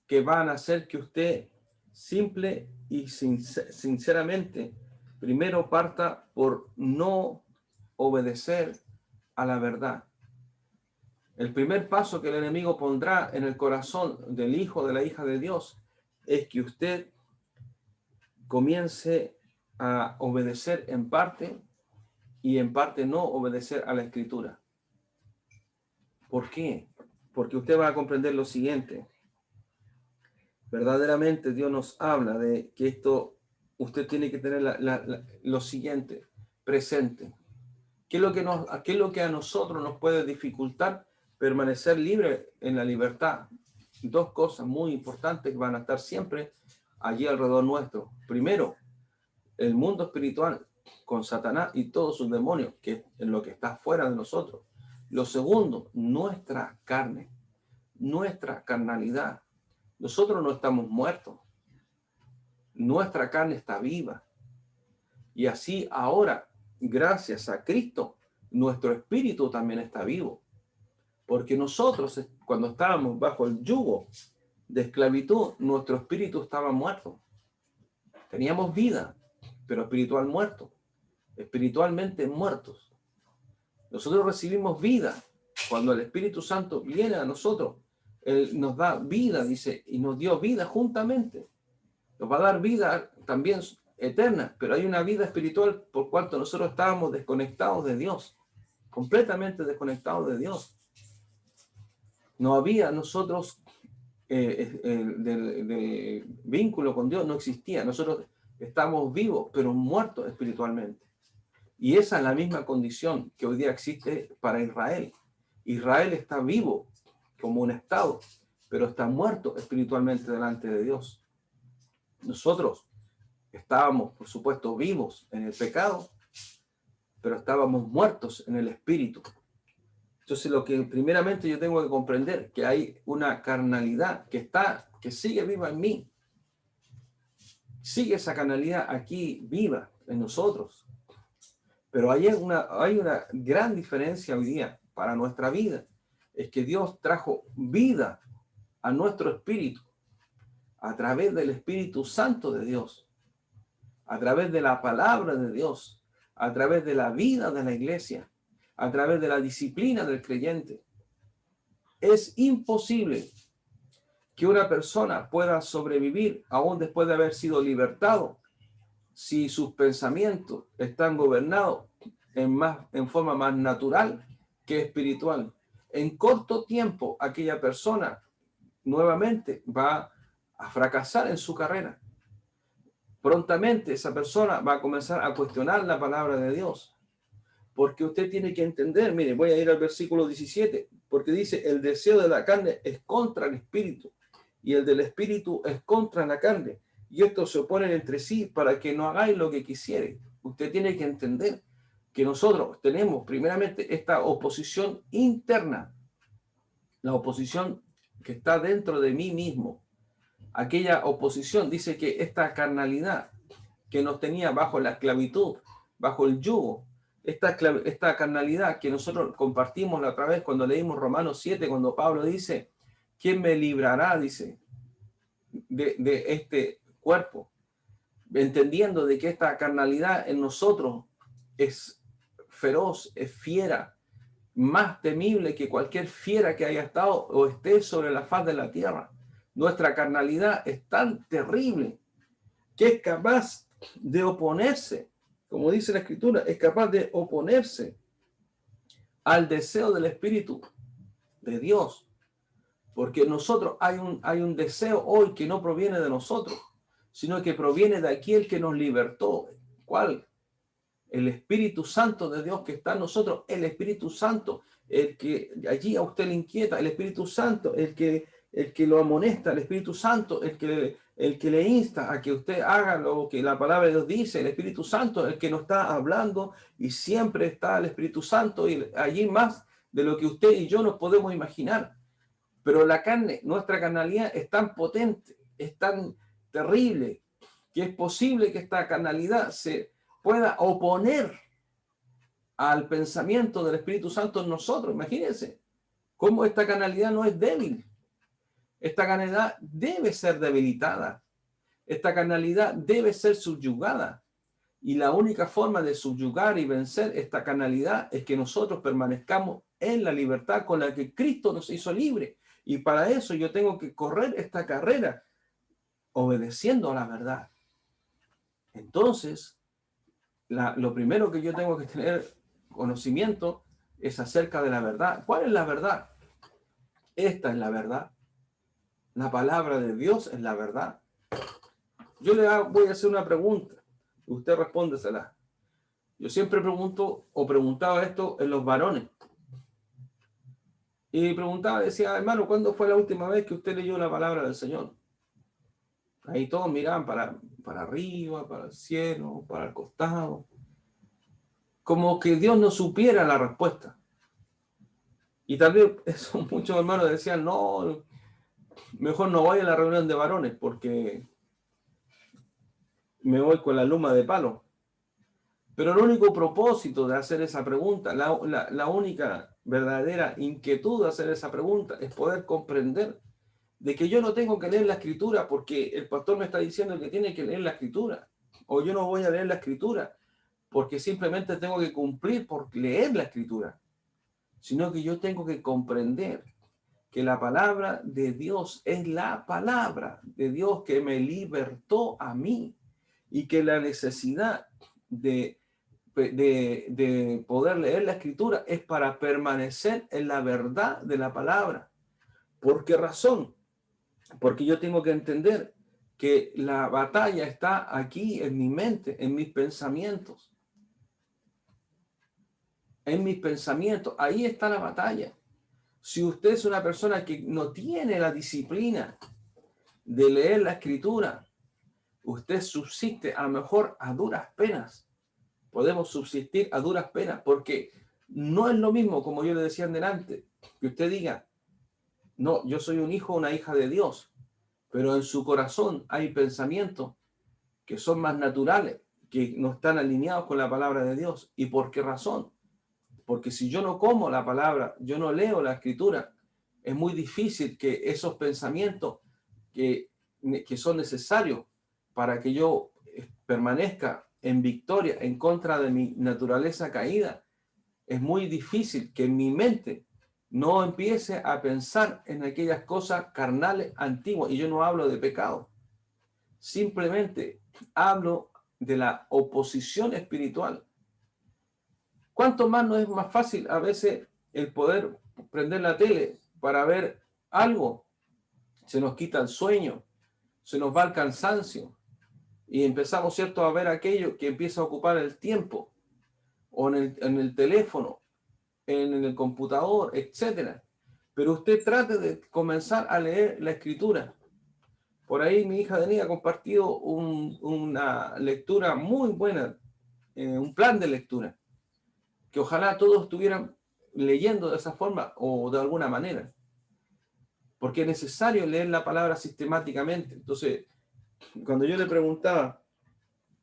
que van a hacer que usted simple y sinceramente primero parta por no obedecer a la verdad. El primer paso que el enemigo pondrá en el corazón del hijo, de la hija de Dios, es que usted comience a obedecer en parte y en parte no obedecer a la escritura. ¿Por qué? Porque usted va a comprender lo siguiente. Verdaderamente Dios nos habla de que esto, usted tiene que tener lo siguiente presente. ¿Qué es lo que a nosotros nos puede dificultar permanecer libre en la libertad? Dos cosas muy importantes que van a estar siempre allí alrededor nuestro. Primero, el mundo espiritual con Satanás y todos sus demonios, que es lo que está fuera de nosotros. Lo segundo, nuestra carne, nuestra carnalidad. Nosotros no estamos muertos. Nuestra carne está viva. Y así ahora, gracias a Cristo, nuestro espíritu también está vivo. Porque nosotros, cuando estábamos bajo el yugo de esclavitud, nuestro espíritu estaba muerto. Teníamos vida, pero espiritual muerto. Espiritualmente muertos. Nosotros recibimos vida cuando el Espíritu Santo viene a nosotros. Él nos da vida, dice, y nos dio vida juntamente. Nos va a dar vida también eterna, pero hay una vida espiritual por cuanto nosotros estábamos desconectados de Dios, completamente desconectados de Dios. No había nosotros del vínculo con Dios, no existía. Nosotros estamos vivos, pero muertos espiritualmente. Y esa es la misma condición que hoy día existe para Israel. Israel está vivo como un Estado, pero está muerto espiritualmente delante de Dios. Nosotros estábamos, por supuesto, vivos en el pecado, pero estábamos muertos en el espíritu. Entonces, lo que primeramente yo tengo que comprender, que hay una carnalidad que sigue viva en mí. Sigue esa carnalidad aquí viva en nosotros. Pero hay una gran diferencia hoy día para nuestra vida. Es que Dios trajo vida a nuestro espíritu a través del Espíritu Santo de Dios, a través de la palabra de Dios, a través de la vida de la iglesia, a través de la disciplina del creyente. Es imposible que una persona pueda sobrevivir aún después de haber sido libertado si sus pensamientos están gobernados en forma más natural que espiritual. En corto tiempo, aquella persona nuevamente va a fracasar en su carrera. Prontamente esa persona va a comenzar a cuestionar la palabra de Dios. Porque usted tiene que entender, mire, voy a ir al versículo 17, porque dice, el deseo de la carne es contra el espíritu, y el del espíritu es contra la carne, y estos se oponen entre sí para que no hagáis lo que quisiere. Usted tiene que entender que nosotros tenemos primeramente esta oposición interna, la oposición que está dentro de mí mismo. Aquella oposición dice que esta carnalidad que nos tenía bajo la esclavitud, bajo el yugo, esta carnalidad que nosotros compartimos la otra vez cuando leímos Romanos 7, cuando Pablo dice, ¿quién me librará, dice, de este cuerpo? Entendiendo de que esta carnalidad en nosotros es feroz, es fiera, más temible que cualquier fiera que haya estado o esté sobre la faz de la tierra. Nuestra carnalidad es tan terrible que es capaz de oponerse, como dice la Escritura, es capaz de oponerse al deseo del Espíritu de Dios. Porque nosotros hay un deseo hoy que no proviene de nosotros, sino que proviene de aquel que nos libertó. ¿Cuál? El Espíritu Santo de Dios que está en nosotros, el Espíritu Santo, el que allí a usted le inquieta, el Espíritu Santo, el que lo amonesta, el Espíritu Santo, el que le insta a que usted haga lo que la palabra de Dios dice, el Espíritu Santo, el que nos está hablando, y siempre está el Espíritu Santo, y allí más de lo que usted y yo nos podemos imaginar. Pero la carne, nuestra carnalidad es tan potente, es tan terrible, que es posible que esta carnalidad se pueda oponer al pensamiento del Espíritu Santo en nosotros. Imagínense cómo esta carnalidad no es débil. Esta carnalidad debe ser debilitada. Esta carnalidad debe ser subyugada. Y la única forma de subyugar y vencer esta carnalidad es que nosotros permanezcamos en la libertad con la que Cristo nos hizo libre. Y para eso yo tengo que correr esta carrera obedeciendo a la verdad. Entonces, lo primero que yo tengo que tener conocimiento es acerca de la verdad. ¿Cuál es la verdad? Esta es la verdad. La palabra de Dios es la verdad. Yo le voy a hacer una pregunta. Usted respóndesela. Yo siempre pregunto o preguntaba esto en los varones. Y preguntaba, decía, hermano, ¿cuándo fue la última vez que usted leyó la palabra del Señor? Ahí todos miraban para arriba, para el cielo, para el costado. Como que Dios no supiera la respuesta. Y tal vez eso, muchos hermanos decían, no, mejor no voy a la reunión de varones porque me voy con la luma de palo. Pero el único propósito de hacer esa pregunta, la única verdadera inquietud de hacer esa pregunta es poder comprender de que yo no tengo que leer la escritura porque el pastor me está diciendo que tiene que leer la escritura. O yo no voy a leer la escritura porque simplemente tengo que cumplir por leer la escritura. Sino que yo tengo que comprender que la palabra de Dios es la palabra de Dios que me libertó a mí y que la necesidad de poder leer la escritura es para permanecer en la verdad de la palabra. ¿Por qué razón? Porque yo tengo que entender que la batalla está aquí en mi mente, en mis pensamientos. en mis pensamientos. Ahí está la batalla. Si usted es una persona que no tiene la disciplina de leer la escritura, usted subsiste a lo mejor a duras penas. Podemos subsistir a duras penas porque no es lo mismo, como yo le decía delante, que usted diga, no, yo soy un hijo o una hija de Dios, pero en su corazón hay pensamientos que son más naturales, que no están alineados con la palabra de Dios. ¿Y por qué razón? Porque si yo no como la palabra, yo no leo la escritura, es muy difícil que esos pensamientos que, que son necesarios para que yo permanezca en victoria en contra de mi naturaleza caída, es muy difícil que mi mente no empiece a pensar en aquellas cosas carnales antiguas. Y yo no hablo de pecado, simplemente hablo de la oposición espiritual. ¿Cuánto más no es más fácil a veces el poder prender la tele para ver algo? Se nos quita el sueño, se nos va el cansancio y empezamos, ¿cierto?, a ver aquello que empieza a ocupar el tiempo o en el teléfono, en el computador, etcétera. Pero usted trate de comenzar a leer la escritura. Por ahí mi hija Denise ha compartido una lectura muy buena, un plan de lectura, que ojalá todos estuvieran leyendo de esa forma o de alguna manera, porque es necesario leer la palabra sistemáticamente. Entonces, cuando yo le preguntaba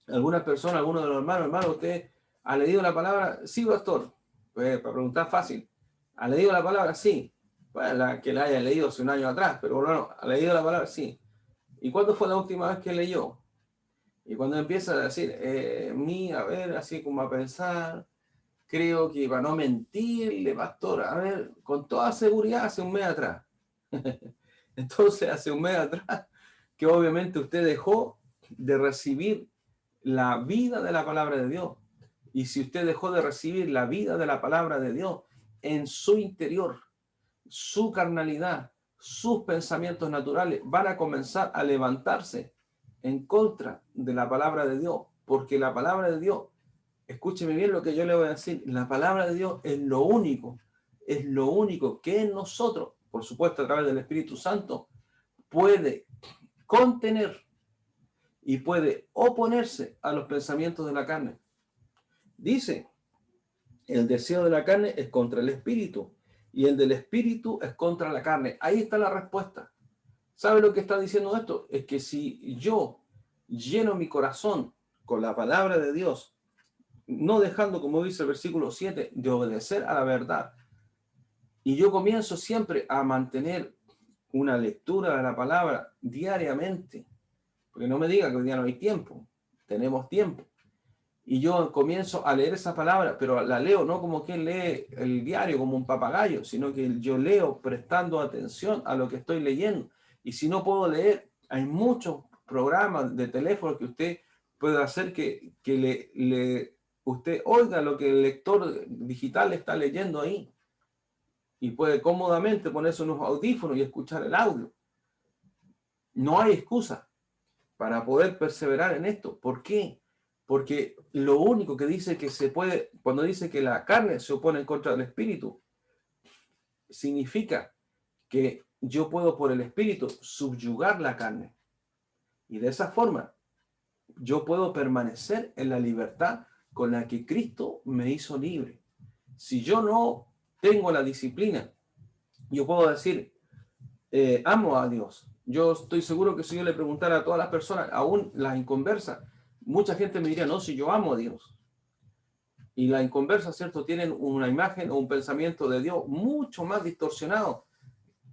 a algunas personas, a algunos de los hermanos, hermano, ¿usted ha leído la palabra? Sí, pastor. Pues para preguntar fácil, ¿ha leído la palabra? Sí. Bueno, que la haya leído hace un año atrás, pero bueno, ¿ha leído la palabra? Sí. ¿Y cuándo fue la última vez que leyó? Y cuando empieza a decir, a ver, así como a pensar, creo que para no mentirle, pastor, a ver, con toda seguridad hace un mes atrás. Entonces, hace un mes atrás, que obviamente usted dejó de recibir la vida de la palabra de Dios. Y si usted dejó de recibir la vida de la palabra de Dios en su interior, su carnalidad, sus pensamientos naturales van a comenzar a levantarse en contra de la palabra de Dios, porque la palabra de Dios, escúcheme bien lo que yo le voy a decir, la palabra de Dios es lo único que en nosotros, por supuesto a través del Espíritu Santo, puede contener y puede oponerse a los pensamientos de la carne. Dice, el deseo de la carne es contra el espíritu y el del espíritu es contra la carne. Ahí está la respuesta. ¿Sabe lo que está diciendo esto? Es que si yo lleno mi corazón con la palabra de Dios, no dejando, como dice el versículo 7, de obedecer a la verdad, y yo comienzo siempre a mantener una lectura de la palabra diariamente, porque no me diga que hoy día no hay tiempo, tenemos tiempo. Y yo comienzo a leer esa palabra, pero la leo no como quien lee el diario, como un papagayo, sino que yo leo prestando atención a lo que estoy leyendo. Y si no puedo leer, hay muchos programas de teléfono que usted puede hacer que usted oiga lo que el lector digital está leyendo ahí. Y puede cómodamente ponerse unos audífonos y escuchar el audio. No hay excusa para poder perseverar en esto. ¿Por qué? Porque lo único que dice que se puede, cuando dice que la carne se opone en contra del espíritu, significa que yo puedo por el espíritu subyugar la carne. Y de esa forma yo puedo permanecer en la libertad con la que Cristo me hizo libre. Si yo no tengo la disciplina, yo puedo decir, amo a Dios. Yo estoy seguro que si yo le preguntara a todas las personas, aún las inconversas, mucha gente me diría, no, si yo amo a Dios. Y las inconversas, ¿cierto?, tienen una imagen o un pensamiento de Dios mucho más distorsionado,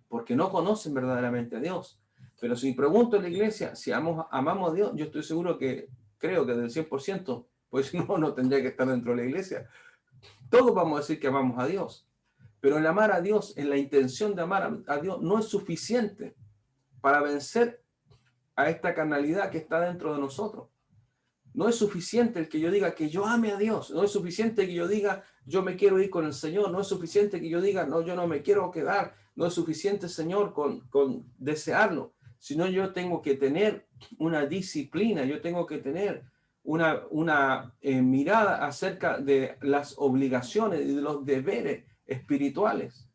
porque no conocen verdaderamente a Dios. Pero si pregunto en la iglesia si amamos a Dios, yo estoy seguro que, creo que del 100%, pues si no, no tendría que estar dentro de la iglesia. Todos vamos a decir que amamos a Dios. Pero el amar a Dios, en la intención de amar a Dios, no es suficiente para vencer a esta carnalidad que está dentro de nosotros. No es suficiente el que yo diga que yo ame a Dios. No es suficiente que yo diga yo me quiero ir con el Señor. No es suficiente que yo diga no, yo no me quiero quedar. No es suficiente, Señor, con desearlo. Sino yo tengo que tener una disciplina. Yo tengo que tener una mirada acerca de las obligaciones y de los deberes espirituales.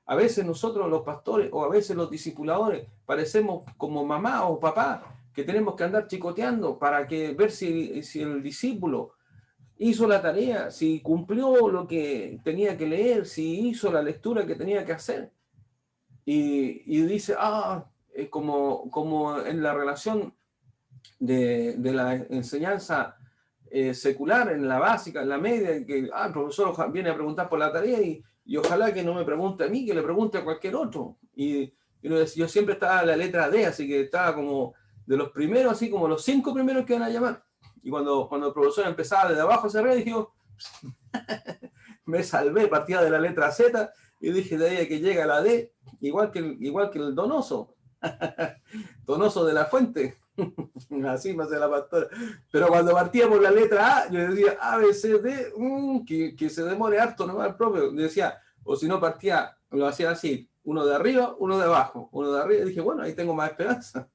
A veces nosotros los pastores o a veces los discipuladores parecemos como mamá o papá que tenemos que andar chicoteando para ver si el discípulo hizo la tarea, si cumplió lo que tenía que leer, si hizo la lectura que tenía que hacer. Y dice, como en la relación de la enseñanza secular, en la básica, en la media, que el profesor viene a preguntar por la tarea y ojalá que no me pregunte a mí, que le pregunte a cualquier otro. Y yo siempre estaba en la letra D, así que estaba como de los primeros, así como los 5 primeros que van a llamar. Y cuando el profesor empezaba desde abajo hacia arriba, dije, me salvé, partía de la letra Z y dije de ahí que llega la D, igual que el Donoso. Donoso de la Fuente. Así me hace la pastora. Pero cuando partía por la letra A, yo decía A, B, C, D, que se demore harto nomás el propio. Decía, o si no partía, lo hacía así, uno de arriba, uno de abajo, uno de arriba. Y dije, bueno, ahí tengo más esperanza.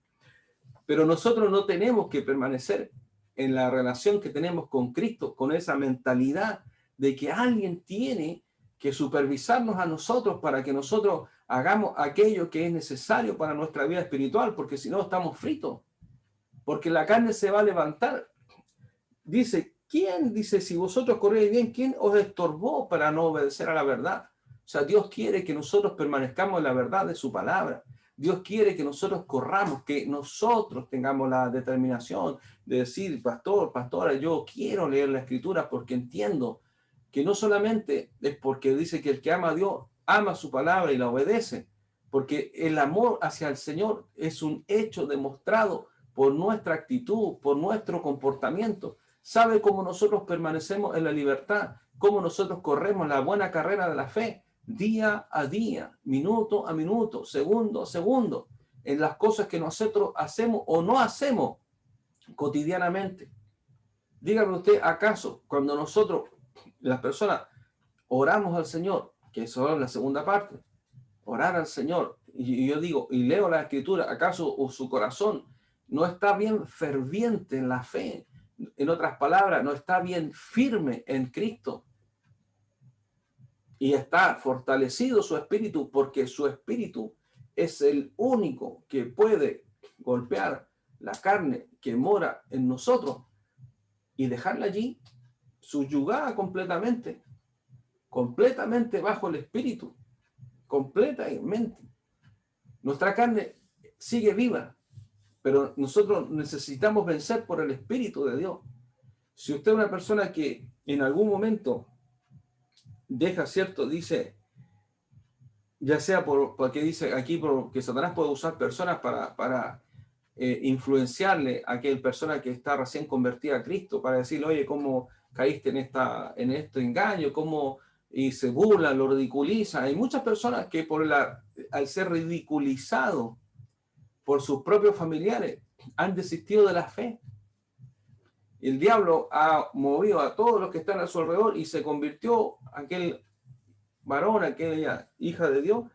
Pero nosotros no tenemos que permanecer en la relación que tenemos con Cristo, con esa mentalidad de que alguien tiene que supervisarnos a nosotros para que nosotros hagamos aquello que es necesario para nuestra vida espiritual, porque si no estamos fritos, porque la carne se va a levantar. Dice, si vosotros corréis bien, ¿quién os estorbó para no obedecer a la verdad? O sea, Dios quiere que nosotros permanezcamos en la verdad de su palabra. Dios quiere que nosotros corramos, que nosotros tengamos la determinación de decir, pastora, yo quiero leer la escritura porque entiendo que no solamente es porque dice que el que ama a Dios ama su palabra y la obedece, porque el amor hacia el Señor es un hecho demostrado por nuestra actitud, por nuestro comportamiento. Sabe cómo nosotros permanecemos en la libertad, cómo nosotros corremos la buena carrera de la fe, día a día, minuto a minuto, segundo a segundo, en las cosas que nosotros hacemos o no hacemos cotidianamente. Dígame usted, ¿acaso cuando nosotros, las personas, oramos al Señor, que eso es la segunda parte, orar al Señor, y yo digo, y leo la escritura, ¿acaso su corazón no está bien ferviente en la fe? En otras palabras, no está bien firme en Cristo y está fortalecido su espíritu, porque su espíritu es el único que puede golpear la carne que mora en nosotros y dejarla allí subyugada completamente bajo el espíritu, completamente. Nuestra carne sigue viva, pero nosotros necesitamos vencer por el Espíritu de Dios. Si usted es una persona que en algún momento deja, ¿cierto? Dice, ya sea porque dice aquí que Satanás puede usar personas para influenciarle a aquella persona que está recién convertida a Cristo, para decirle, oye, ¿cómo caíste en este engaño? ¿Cómo? Y se burlan, lo ridiculizan. Hay muchas personas que al ser ridiculizado por sus propios familiares, han desistido de la fe. El diablo ha movido a todos los que están a su alrededor y se convirtió aquel varón, aquella hija de Dios,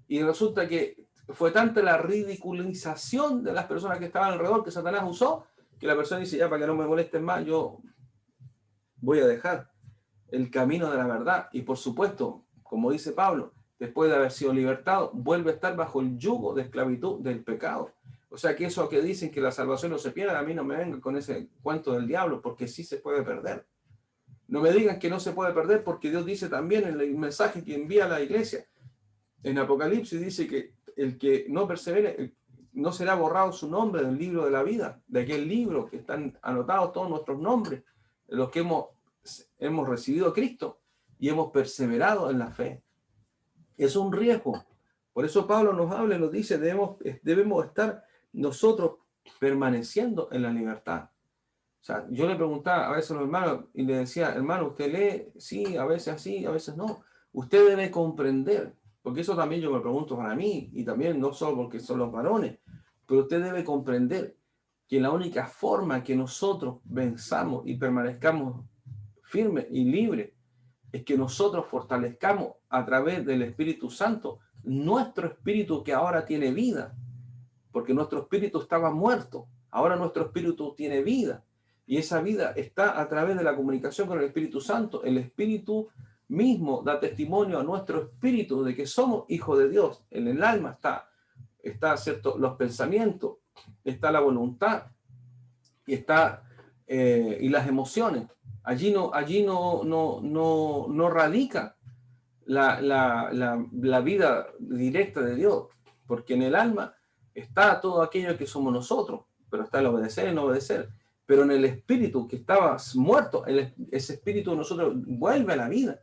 y resulta que fue tanta la ridiculización de las personas que estaban alrededor que Satanás usó, que la persona dice, ya para que no me molesten más, yo voy a dejar el camino de la verdad. Y por supuesto, como dice Pablo, después de haber sido libertado, vuelve a estar bajo el yugo de esclavitud del pecado. O sea que eso que dicen que la salvación no se pierde, a mí no me vengan con ese cuento del diablo, porque sí se puede perder. No me digan que no se puede perder, porque Dios dice también en el mensaje que envía a la iglesia, en Apocalipsis dice que el que no persevere, no será borrado su nombre del libro de la vida, de aquel libro que están anotados todos nuestros nombres, los que hemos recibido a Cristo y hemos perseverado en la fe. Es un riesgo. Por eso Pablo nos habla y nos dice, debemos estar nosotros permaneciendo en la libertad. O sea, yo le preguntaba a veces a los hermanos y le decía, hermano, ¿usted lee? Sí, a veces sí, a veces no. Usted debe comprender, porque eso también yo me pregunto para mí, y también no solo porque son los varones, pero usted debe comprender que la única forma que nosotros venzamos y permanezcamos firmes y libres es que nosotros fortalezcamos a través del Espíritu Santo nuestro espíritu que ahora tiene vida, porque nuestro espíritu estaba muerto, ahora nuestro espíritu tiene vida. Y esa vida está a través de la comunicación con el Espíritu Santo. El Espíritu mismo da testimonio a nuestro espíritu de que somos hijos de Dios. En el alma está ¿cierto? Los pensamientos, está la voluntad y las emociones. Allí no radica la vida directa de Dios, porque en el alma está todo aquello que somos nosotros, pero está el obedecer y no obedecer. Pero en el espíritu que estaba muerto, ese espíritu de nosotros vuelve a la vida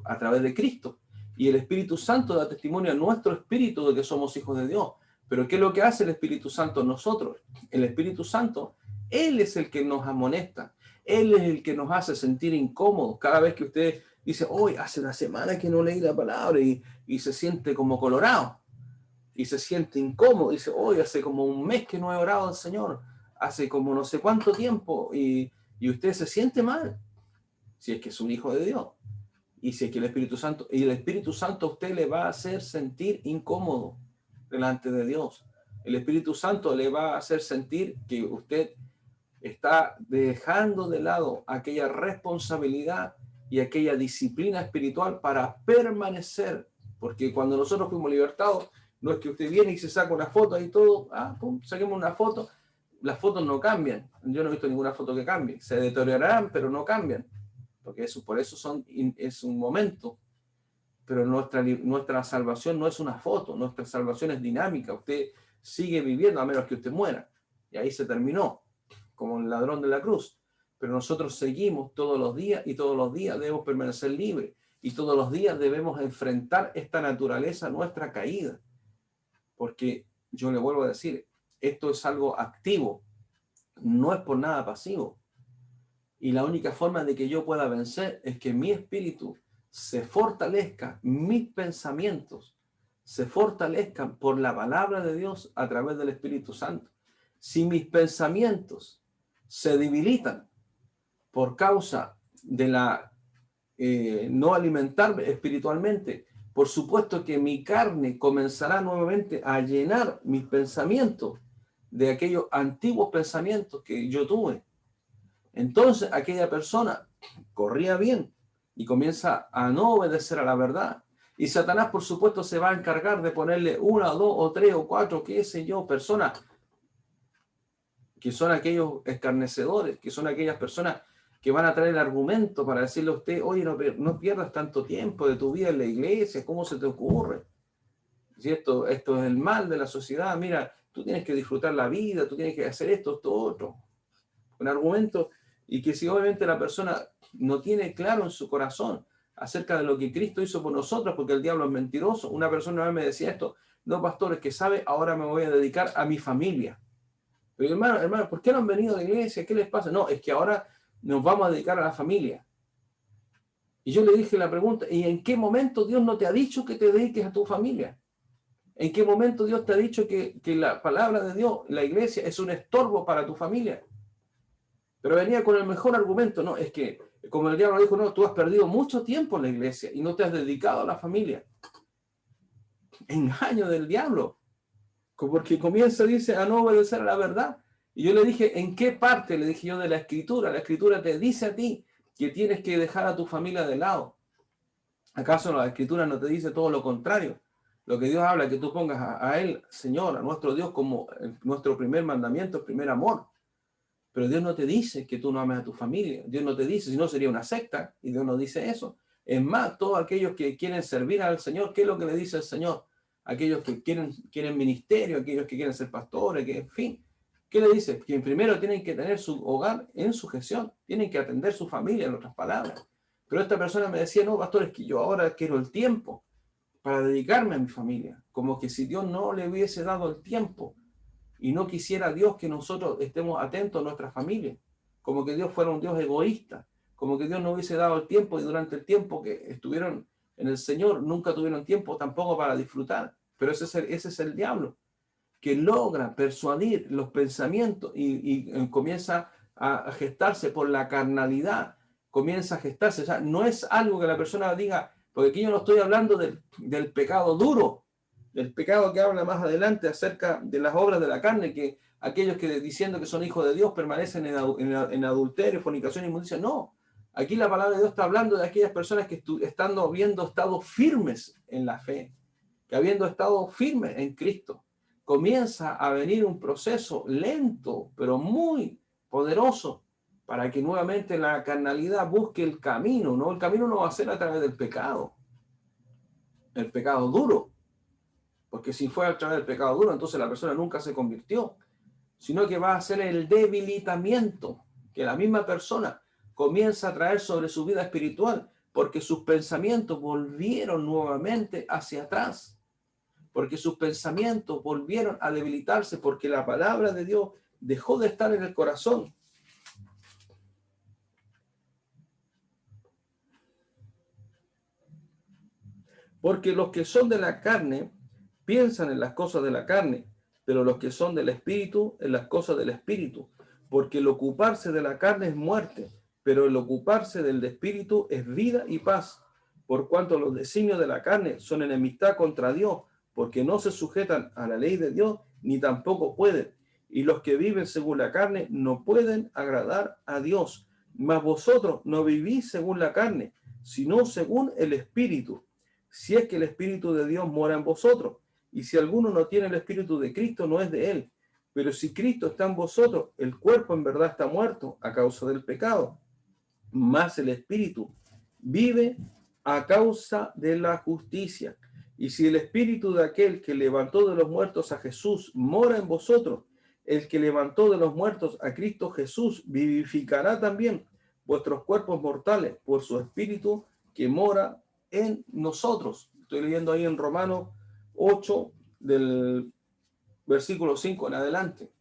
a través de Cristo. Y el Espíritu Santo da testimonio a nuestro espíritu de que somos hijos de Dios. Pero ¿qué es lo que hace el Espíritu Santo en nosotros? El Espíritu Santo, Él es el que nos amonesta. Él es el que nos hace sentir incómodos. Cada vez que usted dice, hoy hace una semana que no leí la palabra y se siente como colorado y se siente incómodo. Dice, hoy hace como un mes que no he orado al Señor. Hace como no sé cuánto tiempo y usted se siente mal. Si es que es un hijo de Dios. Y si es que el Espíritu Santo a usted le va a hacer sentir incómodo delante de Dios. El Espíritu Santo le va a hacer sentir que usted está dejando de lado aquella responsabilidad y aquella disciplina espiritual para permanecer. Porque cuando nosotros fuimos libertados, no es que usted viene y se saca una foto y todo, pum, saquemos una foto. Las fotos no cambian. Yo no he visto ninguna foto que cambie. Se deteriorarán, pero no cambian. Porque por eso es un momento, pero nuestra salvación no es una foto, nuestra salvación es dinámica. Usted sigue viviendo a menos que usted muera, y ahí se terminó, como el ladrón de la cruz. Pero nosotros seguimos todos los días, y todos los días debemos permanecer libres, y todos los días debemos enfrentar esta naturaleza, nuestra caída, porque yo le vuelvo a decir, esto es algo activo, no es por nada pasivo. Y la única forma de que yo pueda vencer es que mi espíritu se fortalezca, mis pensamientos se fortalezcan por la palabra de Dios a través del Espíritu Santo. Si mis pensamientos se debilitan por causa de no alimentarme espiritualmente, por supuesto que mi carne comenzará nuevamente a llenar mis pensamientos de aquellos antiguos pensamientos que yo tuve. Entonces aquella persona corría bien y comienza a no obedecer a la verdad. Y Satanás, por supuesto, se va a encargar de ponerle una, dos o tres o cuatro, qué sé yo, personas que son aquellos escarnecedores, que son aquellas personas que van a traer el argumento para decirle a usted, oye, no pierdas tanto tiempo de tu vida en la iglesia, ¿cómo se te ocurre? Si esto es el mal de la sociedad, mira, tú tienes que disfrutar la vida, tú tienes que hacer esto otro. Un argumento. Y que si obviamente la persona no tiene claro en su corazón acerca de lo que Cristo hizo por nosotros, porque el diablo es mentiroso. Una persona una vez me decía esto, no, pastor, es que sabe, ahora me voy a dedicar a mi familia. Pero hermano, ¿por qué no han venido a la iglesia? ¿Qué les pasa? No, es que ahora nos vamos a dedicar a la familia. Y yo le dije la pregunta, ¿y en qué momento Dios no te ha dicho que te dediques a tu familia? ¿En qué momento Dios te ha dicho que la palabra de Dios, la iglesia, es un estorbo para tu familia? Pero venía con el mejor argumento, no, es que, como el diablo dijo, no, tú has perdido mucho tiempo en la iglesia y no te has dedicado a la familia. Engaño del diablo, porque comienza, dice, a no obedecer a la verdad. Y yo le dije, ¿en qué parte? Le dije yo de la escritura. La escritura te dice a ti que tienes que dejar a tu familia de lado. ¿Acaso la escritura no te dice todo lo contrario? Lo que Dios habla, que tú pongas a Él, Señor, a nuestro Dios, como nuestro primer mandamiento, el primer amor. Pero Dios no te dice que tú no ames a tu familia. Dios no te dice, si no sería una secta, y Dios no dice eso. Es más, todos aquellos que quieren servir al Señor, ¿qué es lo que le dice el Señor? Aquellos que quieren ministerio, aquellos que quieren ser pastores, que en fin. ¿Qué le dice? Que primero tienen que tener su hogar en sujeción, tienen que atender su familia, en otras palabras. Pero esta persona me decía, no, pastor, es que yo ahora quiero el tiempo para dedicarme a mi familia. Como que si Dios no le hubiese dado el tiempo y no quisiera Dios que nosotros estemos atentos a nuestra familia, como que Dios fuera un Dios egoísta, como que Dios no hubiese dado el tiempo y durante el tiempo que estuvieron en el Señor nunca tuvieron tiempo tampoco para disfrutar. Pero ese es el diablo, que logra persuadir los pensamientos y comienza a gestarse por la carnalidad, comienza a gestarse. O sea, no es algo que la persona diga, porque aquí yo no estoy hablando del pecado duro, del pecado que habla más adelante acerca de las obras de la carne, que aquellos que diciendo que son hijos de Dios permanecen en adulterio, fornicación y inmundicia. No, aquí la palabra de Dios está hablando de aquellas personas que habiendo estado firmes en la fe, que habiendo estado firmes en Cristo, comienza a venir un proceso lento, pero muy poderoso, para que nuevamente la carnalidad busque el camino, ¿no? El camino no va a ser a través del pecado, el pecado duro, porque si fue a través del pecado duro, entonces la persona nunca se convirtió, sino que va a ser el debilitamiento que la misma persona comienza a traer sobre su vida espiritual, porque sus pensamientos volvieron nuevamente hacia atrás, porque sus pensamientos volvieron a debilitarse, porque la palabra de Dios dejó de estar en el corazón. Porque los que son de la carne piensan en las cosas de la carne, pero los que son del espíritu en las cosas del espíritu. Porque el ocuparse de la carne es muerte, pero el ocuparse del espíritu es vida y paz. Por cuanto los designios de la carne son enemistad contra Dios, porque no se sujetan a la ley de Dios, ni tampoco pueden. Y los que viven según la carne no pueden agradar a Dios. Mas vosotros no vivís según la carne, sino según el espíritu, si es que el Espíritu de Dios mora en vosotros. Y si alguno no tiene el Espíritu de Cristo, no es de él. Pero si Cristo está en vosotros, el cuerpo en verdad está muerto a causa del pecado, mas el Espíritu vive a causa de la justicia. Y si el Espíritu de aquel que levantó de los muertos a Jesús mora en vosotros, el que levantó de los muertos a Cristo Jesús vivificará también vuestros cuerpos mortales por su Espíritu que mora en nosotros. Estoy leyendo ahí en Romanos 8, del versículo 5 en adelante.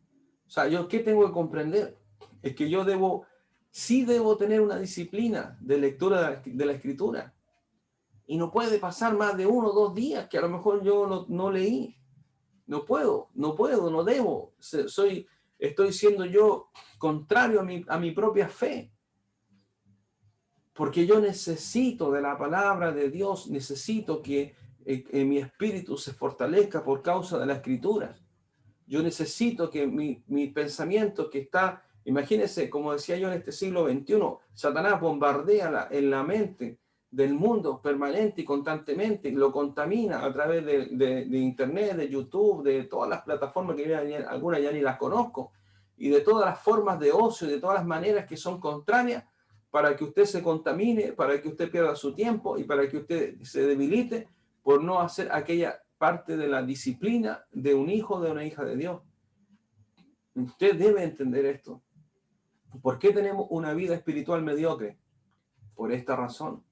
O sea, ¿yo qué tengo que comprender? Es que yo sí debo tener una disciplina de lectura de la Escritura. Y no puede pasar más de 1 o 2 días que a lo mejor yo no leí. No puedo, no debo. Estoy siendo yo contrario a mi propia fe. Porque yo necesito de la palabra de Dios, necesito que mi espíritu se fortalezca por causa de la Escritura. Yo necesito que mi pensamiento que está, imagínense, como decía yo en este siglo XXI, Satanás bombardea en la mente del mundo permanente y constantemente, lo contamina a través de Internet, de YouTube, de todas las plataformas que algunas ya ni las conozco, y de todas las formas de ocio, de todas las maneras que son contrarias para que usted se contamine, para que usted pierda su tiempo y para que usted se debilite por no hacer aquella parte de la disciplina de un hijo, de una hija de Dios. Usted debe entender esto. ¿Por qué tenemos una vida espiritual mediocre? Por esta razón.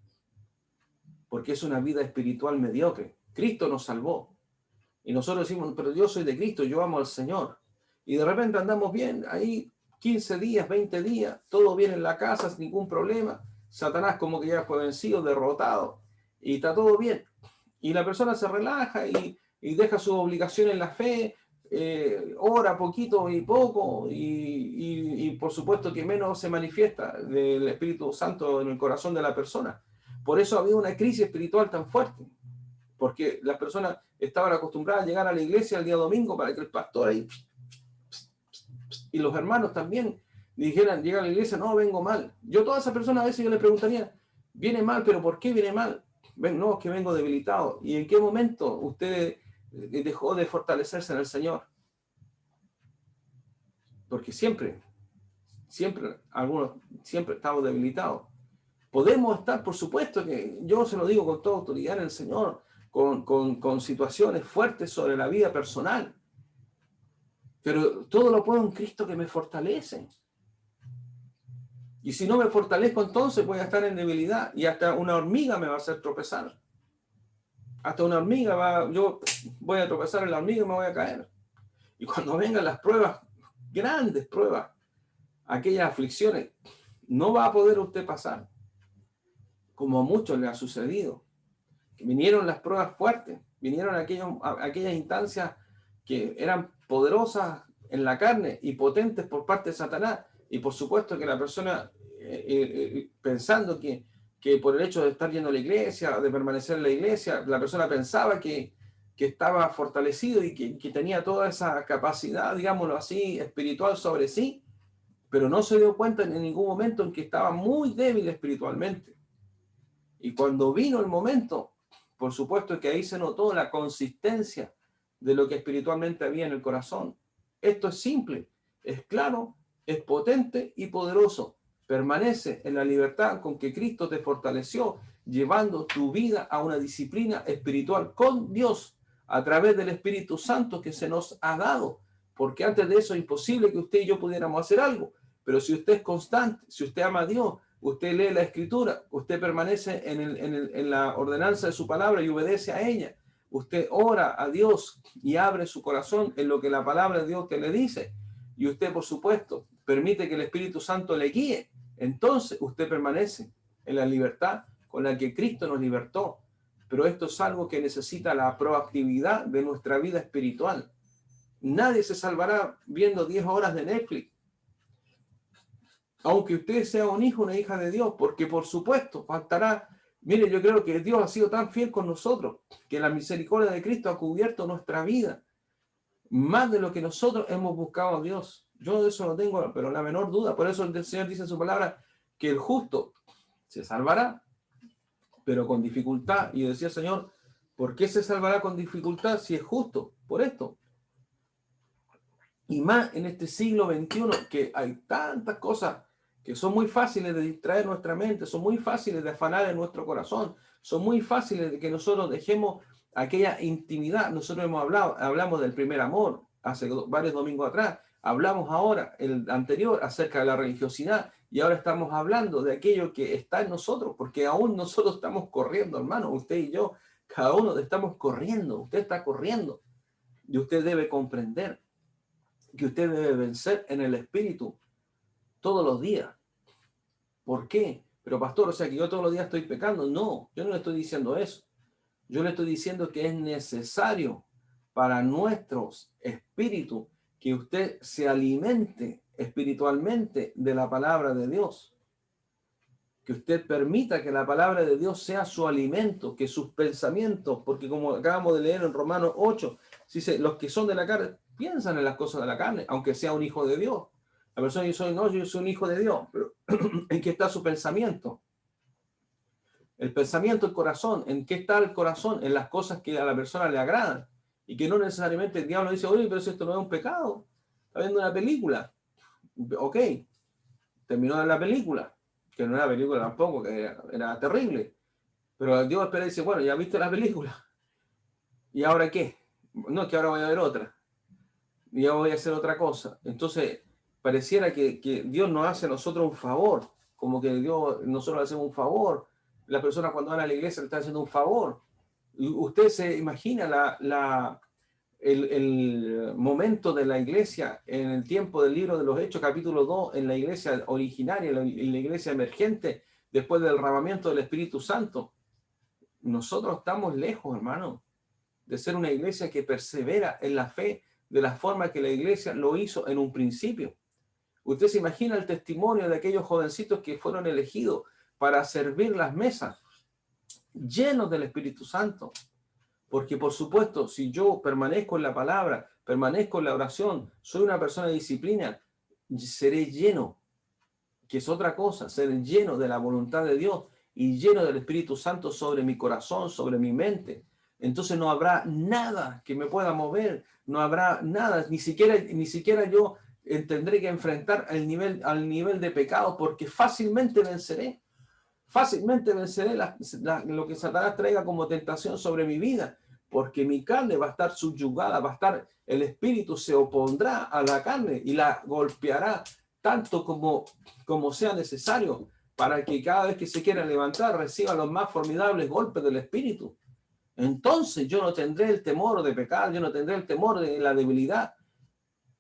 Porque es una vida espiritual mediocre. Cristo nos salvó. Y nosotros decimos, pero yo soy de Cristo, yo amo al Señor. Y de repente andamos bien, ahí 15 días, 20 días, todo bien en la casa, sin ningún problema. Satanás como que ya fue vencido, derrotado, y está todo bien. Y la persona se relaja y deja su obligación en la fe, ora poquito y poco, y por supuesto que menos se manifiesta del Espíritu Santo en el corazón de la persona. Por eso había una crisis espiritual tan fuerte, porque las personas estaban acostumbradas a llegar a la iglesia el día domingo para que el pastor ahí, y los hermanos también dijeran, llega a la iglesia, no, vengo mal. Yo todas esas personas a veces yo le preguntaría, viene mal, pero ¿por qué viene mal? No, es que vengo debilitado. ¿Y en qué momento usted dejó de fortalecerse en el Señor? Porque siempre estamos debilitados. Podemos estar, por supuesto que yo se lo digo con toda autoridad en el Señor, con situaciones fuertes sobre la vida personal. Pero todo lo puedo en Cristo que me fortalece. Y si no me fortalezco, entonces voy a estar en debilidad y hasta una hormiga me va a hacer tropezar. Hasta una hormiga yo voy a tropezar en la hormiga y me voy a caer. Y cuando vengan las pruebas, grandes pruebas, aquellas aflicciones, no va a poder usted pasar, como a muchos le ha sucedido. Que vinieron las pruebas fuertes, vinieron aquellas instancias que eran poderosas en la carne y potentes por parte de Satanás. Y por supuesto que la persona, pensando que por el hecho de estar yendo a la iglesia, de permanecer en la iglesia, la persona pensaba que que estaba fortalecido y que tenía toda esa capacidad, digámoslo así, espiritual sobre sí, pero no se dio cuenta en ningún momento en que estaba muy débil espiritualmente. Y cuando vino el momento, por supuesto que ahí se notó la consistencia de lo que espiritualmente había en el corazón. Esto es simple, es claro, es potente y poderoso. Permanece en la libertad con que Cristo te fortaleció, llevando tu vida a una disciplina espiritual con Dios a través del Espíritu Santo que se nos ha dado. Porque antes de eso es imposible que usted y yo pudiéramos hacer algo. Pero si usted es constante, si usted ama a Dios, usted lee la Escritura, usted permanece en la ordenanza de su palabra y obedece a ella. Usted ora a Dios y abre su corazón en lo que la palabra de Dios te le dice. Y usted, por supuesto, permite que el Espíritu Santo le guíe. Entonces usted permanece en la libertad con la que Cristo nos libertó. Pero esto es algo que necesita la proactividad de nuestra vida espiritual. Nadie se salvará viendo 10 horas de Netflix, aunque usted sea un hijo, una hija de Dios, porque por supuesto faltará. Mire, yo creo que Dios ha sido tan fiel con nosotros, que la misericordia de Cristo ha cubierto nuestra vida, más de lo que nosotros hemos buscado a Dios. Yo de eso no tengo, pero la menor duda. Por eso el Señor dice en su palabra que el justo se salvará, pero con dificultad. Y decía el Señor, ¿por qué se salvará con dificultad si es justo? Por esto. Y más en este siglo XXI, que hay tantas cosas que son muy fáciles de distraer nuestra mente, son muy fáciles de afanar en nuestro corazón, son muy fáciles de que nosotros dejemos aquella intimidad. Nosotros hablamos del primer amor hace varios domingos atrás, hablamos ahora, el anterior, acerca de la religiosidad, y ahora estamos hablando de aquello que está en nosotros, porque aún nosotros estamos corriendo, hermano, usted y yo, cada uno estamos corriendo, usted está corriendo, y usted debe comprender que usted debe vencer en el espíritu todos los días. ¿Por qué? Pero pastor, o sea que yo todos los días estoy pecando. No, yo no le estoy diciendo eso. Yo le estoy diciendo que es necesario para nuestros espíritus que usted se alimente espiritualmente de la palabra de Dios. Que usted permita que la palabra de Dios sea su alimento, que sus pensamientos, porque como acabamos de leer en Romanos 8, dice, los que son de la carne piensan en las cosas de la carne, aunque sea un hijo de Dios. La persona dice, no, yo soy un hijo de Dios, pero ¿en qué está su pensamiento? El pensamiento, el corazón, ¿en qué está el corazón? En las cosas que a la persona le agradan. Y que no necesariamente el diablo dice, oye, pero si esto no es un pecado, está viendo una película. Ok, terminó de la película, que no era película tampoco, que era terrible. Pero Dios espera y dice, bueno, ya viste la película. ¿Y ahora qué? No, es que ahora voy a ver otra. Y ya voy a hacer otra cosa. Entonces, pareciera que Dios nos hace a nosotros un favor, como que nosotros le hacemos un favor. La persona cuando van a la iglesia le está haciendo un favor. Y usted se imagina el momento de la iglesia en el tiempo del libro de los Hechos, capítulo 2, en la iglesia originaria, en la iglesia emergente, después del derramamiento del Espíritu Santo. Nosotros estamos lejos, hermano, de ser una iglesia que persevera en la fe de la forma que la iglesia lo hizo en un principio. Usted se imagina el testimonio de aquellos jovencitos que fueron elegidos para servir las mesas, llenos del Espíritu Santo. Porque por supuesto, si yo permanezco en la palabra, permanezco en la oración, soy una persona de disciplina, seré lleno, que es otra cosa, ser lleno de la voluntad de Dios y lleno del Espíritu Santo sobre mi corazón, sobre mi mente. Entonces no habrá nada que me pueda mover, no habrá nada, ni siquiera yo tendré que enfrentar al nivel de pecado, porque fácilmente venceré lo que Satanás traiga como tentación sobre mi vida, porque mi carne va a estar subyugada, el espíritu se opondrá a la carne y la golpeará tanto como sea necesario para que cada vez que se quiera levantar reciba los más formidables golpes del espíritu. Entonces yo no tendré el temor de pecar, yo no tendré el temor de la debilidad.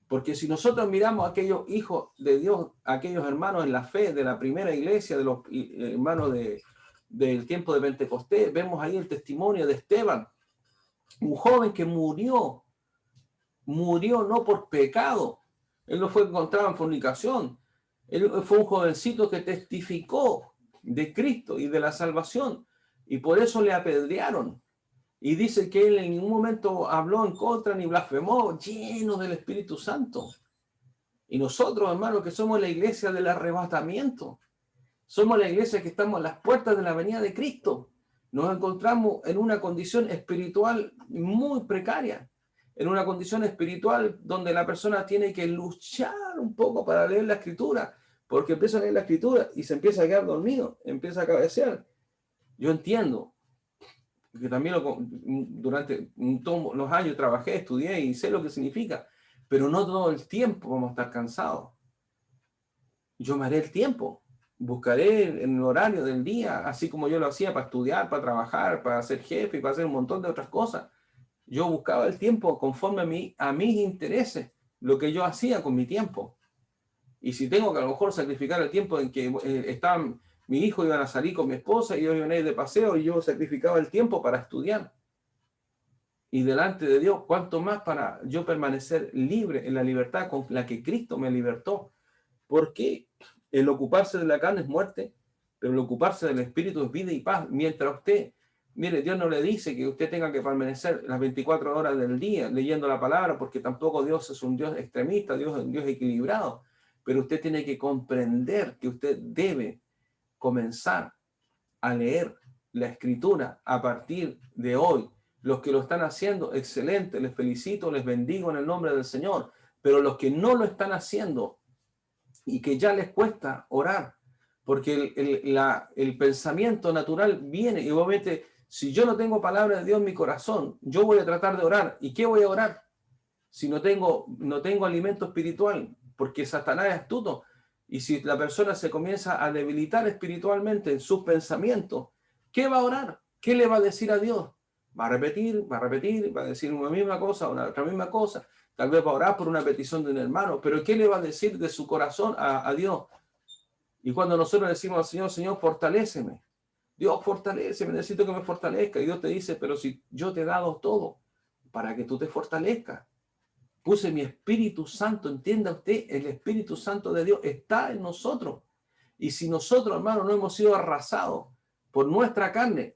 Porque si nosotros miramos a aquellos hijos de Dios, a aquellos hermanos en la fe de la primera iglesia, de los hermanos del tiempo de Pentecostés, vemos ahí el testimonio de Esteban, un joven que murió no por pecado. Él no fue encontrado en fornicación. Él fue un jovencito que testificó de Cristo y de la salvación. Y por eso le apedrearon. Y dice que él en ningún momento habló en contra ni blasfemó, lleno del Espíritu Santo. Y nosotros, hermanos, que somos la iglesia del arrebatamiento, somos la iglesia que estamos a las puertas de la venida de Cristo, nos encontramos en una condición espiritual muy precaria, en una condición espiritual donde la persona tiene que luchar un poco para leer la Escritura, porque empieza a leer la Escritura y se empieza a quedar dormido, empieza a cabecear. Yo entiendo, que también durante todos los años trabajé, estudié y sé lo que significa, pero no todo el tiempo vamos a estar cansados. Yo me haré el tiempo, buscaré en el horario del día, así como yo lo hacía para estudiar, para trabajar, para ser jefe y para hacer un montón de otras cosas. Yo buscaba el tiempo conforme a mis intereses, lo que yo hacía con mi tiempo. Y si tengo que a lo mejor sacrificar el tiempo en que estaban, mi hijo iban a salir con mi esposa y ellos iban a ir de paseo y yo sacrificaba el tiempo para estudiar. Y delante de Dios, ¿cuánto más para yo permanecer libre en la libertad con la que Cristo me libertó? Porque el ocuparse de la carne es muerte, pero el ocuparse del Espíritu es vida y paz. Mientras usted, mire, Dios no le dice que usted tenga que permanecer las 24 horas del día leyendo la palabra, porque tampoco Dios es un Dios extremista, Dios es un Dios equilibrado. Pero usted tiene que comprender que usted debe comenzar a leer la Escritura a partir de hoy. Los que lo están haciendo, excelente, les felicito, les bendigo en el nombre del Señor. Pero los que no lo están haciendo, y que ya les cuesta orar, porque el pensamiento natural viene, y obviamente, si yo no tengo palabra de Dios en mi corazón, yo voy a tratar de orar. ¿Y qué voy a orar? Si no tengo alimento espiritual, porque Satanás es astuto, y si la persona se comienza a debilitar espiritualmente en sus pensamientos, ¿qué va a orar? ¿Qué le va a decir a Dios? Va a repetir, va a decir una misma cosa, una otra misma cosa. Tal vez va a orar por una petición de un hermano, pero ¿qué le va a decir de su corazón a Dios? Y cuando nosotros decimos al Señor, Señor, fortaléceme. Dios, fortaléceme, necesito que me fortalezca. Y Dios te dice, pero si yo te he dado todo para que tú te fortalezcas. Puse mi Espíritu Santo, entienda usted, el Espíritu Santo de Dios está en nosotros. Y si nosotros, hermanos, no hemos sido arrasados por nuestra carne,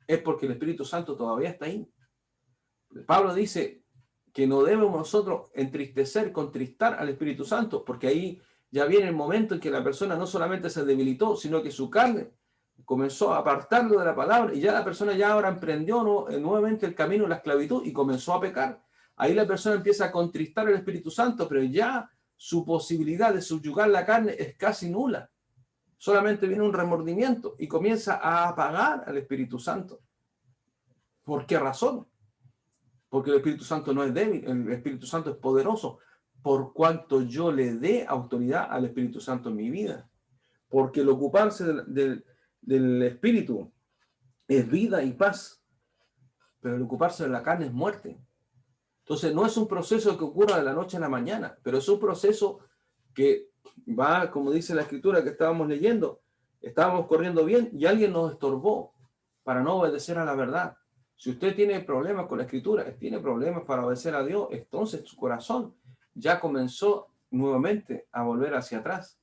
es porque el Espíritu Santo todavía está ahí. Pablo dice que no debemos nosotros entristecer, contristar al Espíritu Santo, porque ahí ya viene el momento en que la persona no solamente se debilitó, sino que su carne comenzó a apartarlo de la palabra y ya la persona ya ahora emprendió nuevamente el camino de la esclavitud y comenzó a pecar. Ahí la persona empieza a contristar al Espíritu Santo, pero ya su posibilidad de subyugar la carne es casi nula. Solamente viene un remordimiento y comienza a apagar al Espíritu Santo. ¿Por qué razón? Porque el Espíritu Santo no es débil, el Espíritu Santo es poderoso, por cuanto yo le dé autoridad al Espíritu Santo en mi vida. Porque el ocuparse del Espíritu es vida y paz, pero el ocuparse de la carne es muerte. Entonces no es un proceso que ocurra de la noche a la mañana, pero es un proceso que va, como dice la escritura que estábamos leyendo, estábamos corriendo bien y alguien nos estorbó para no obedecer a la verdad. Si usted tiene problemas con la escritura, tiene problemas para obedecer a Dios, entonces su corazón ya comenzó nuevamente a volver hacia atrás.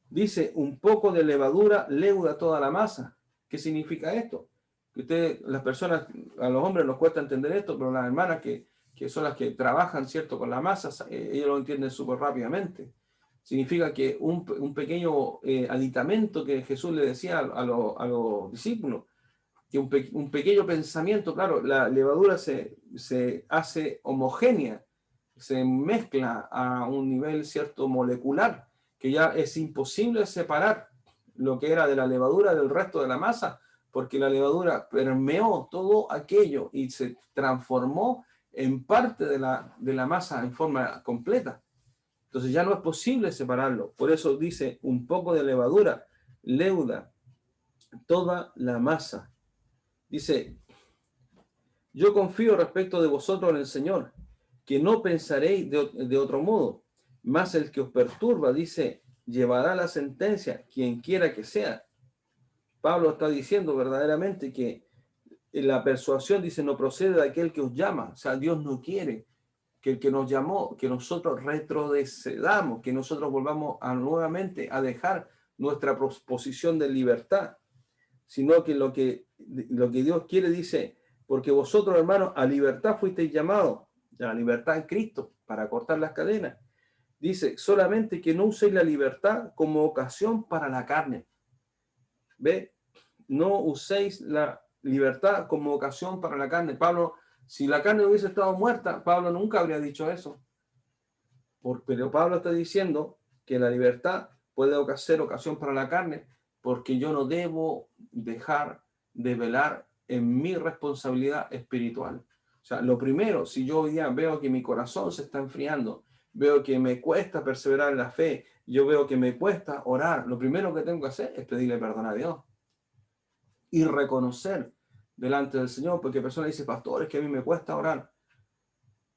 Dice, un poco de levadura leuda toda la masa. ¿Qué significa esto? Que ustedes, las personas, a los hombres nos cuesta entender esto, pero las hermanas que son las que trabajan, ¿cierto?, con la masa, ellos lo entienden súper rápidamente. Significa que un pequeño aditamento que Jesús le decía a los discípulos, que un pequeño pensamiento, claro, la levadura se hace homogénea, se mezcla a un nivel, ¿cierto?, molecular, que ya es imposible separar lo que era de la levadura del resto de la masa, porque la levadura permeó todo aquello y se transformó en parte de la masa en forma completa. Entonces ya no es posible separarlo. Por eso dice, un poco de levadura leuda toda la masa. Dice, yo confío respecto de vosotros en el Señor, que no pensaréis de otro modo, mas el que os perturba, dice, llevará la sentencia, quien quiera que sea. Pablo está diciendo verdaderamente que la persuasión, dice, no procede de aquel que os llama. O sea, Dios no quiere que el que nos llamó, que nosotros retrocedamos, que nosotros volvamos nuevamente a dejar nuestra posición de libertad, sino que lo que Dios quiere dice, porque vosotros, hermanos, a libertad fuisteis llamados, a la libertad en Cristo, para cortar las cadenas. Dice, solamente que no uséis la libertad como ocasión para la carne. ¿Ve? No uséis la libertad como ocasión para la carne. Pablo, si la carne hubiese estado muerta, Pablo nunca habría dicho eso. Pero Pablo está diciendo que la libertad puede ser ocasión para la carne, porque yo no debo dejar de velar en mi responsabilidad espiritual. O sea, lo primero, si yo hoy día veo que mi corazón se está enfriando, veo que me cuesta perseverar en la fe, yo veo que me cuesta orar, lo primero que tengo que hacer es pedirle perdón a Dios y reconocer delante del Señor, porque personas dicen, pastor, es que a mí me cuesta orar.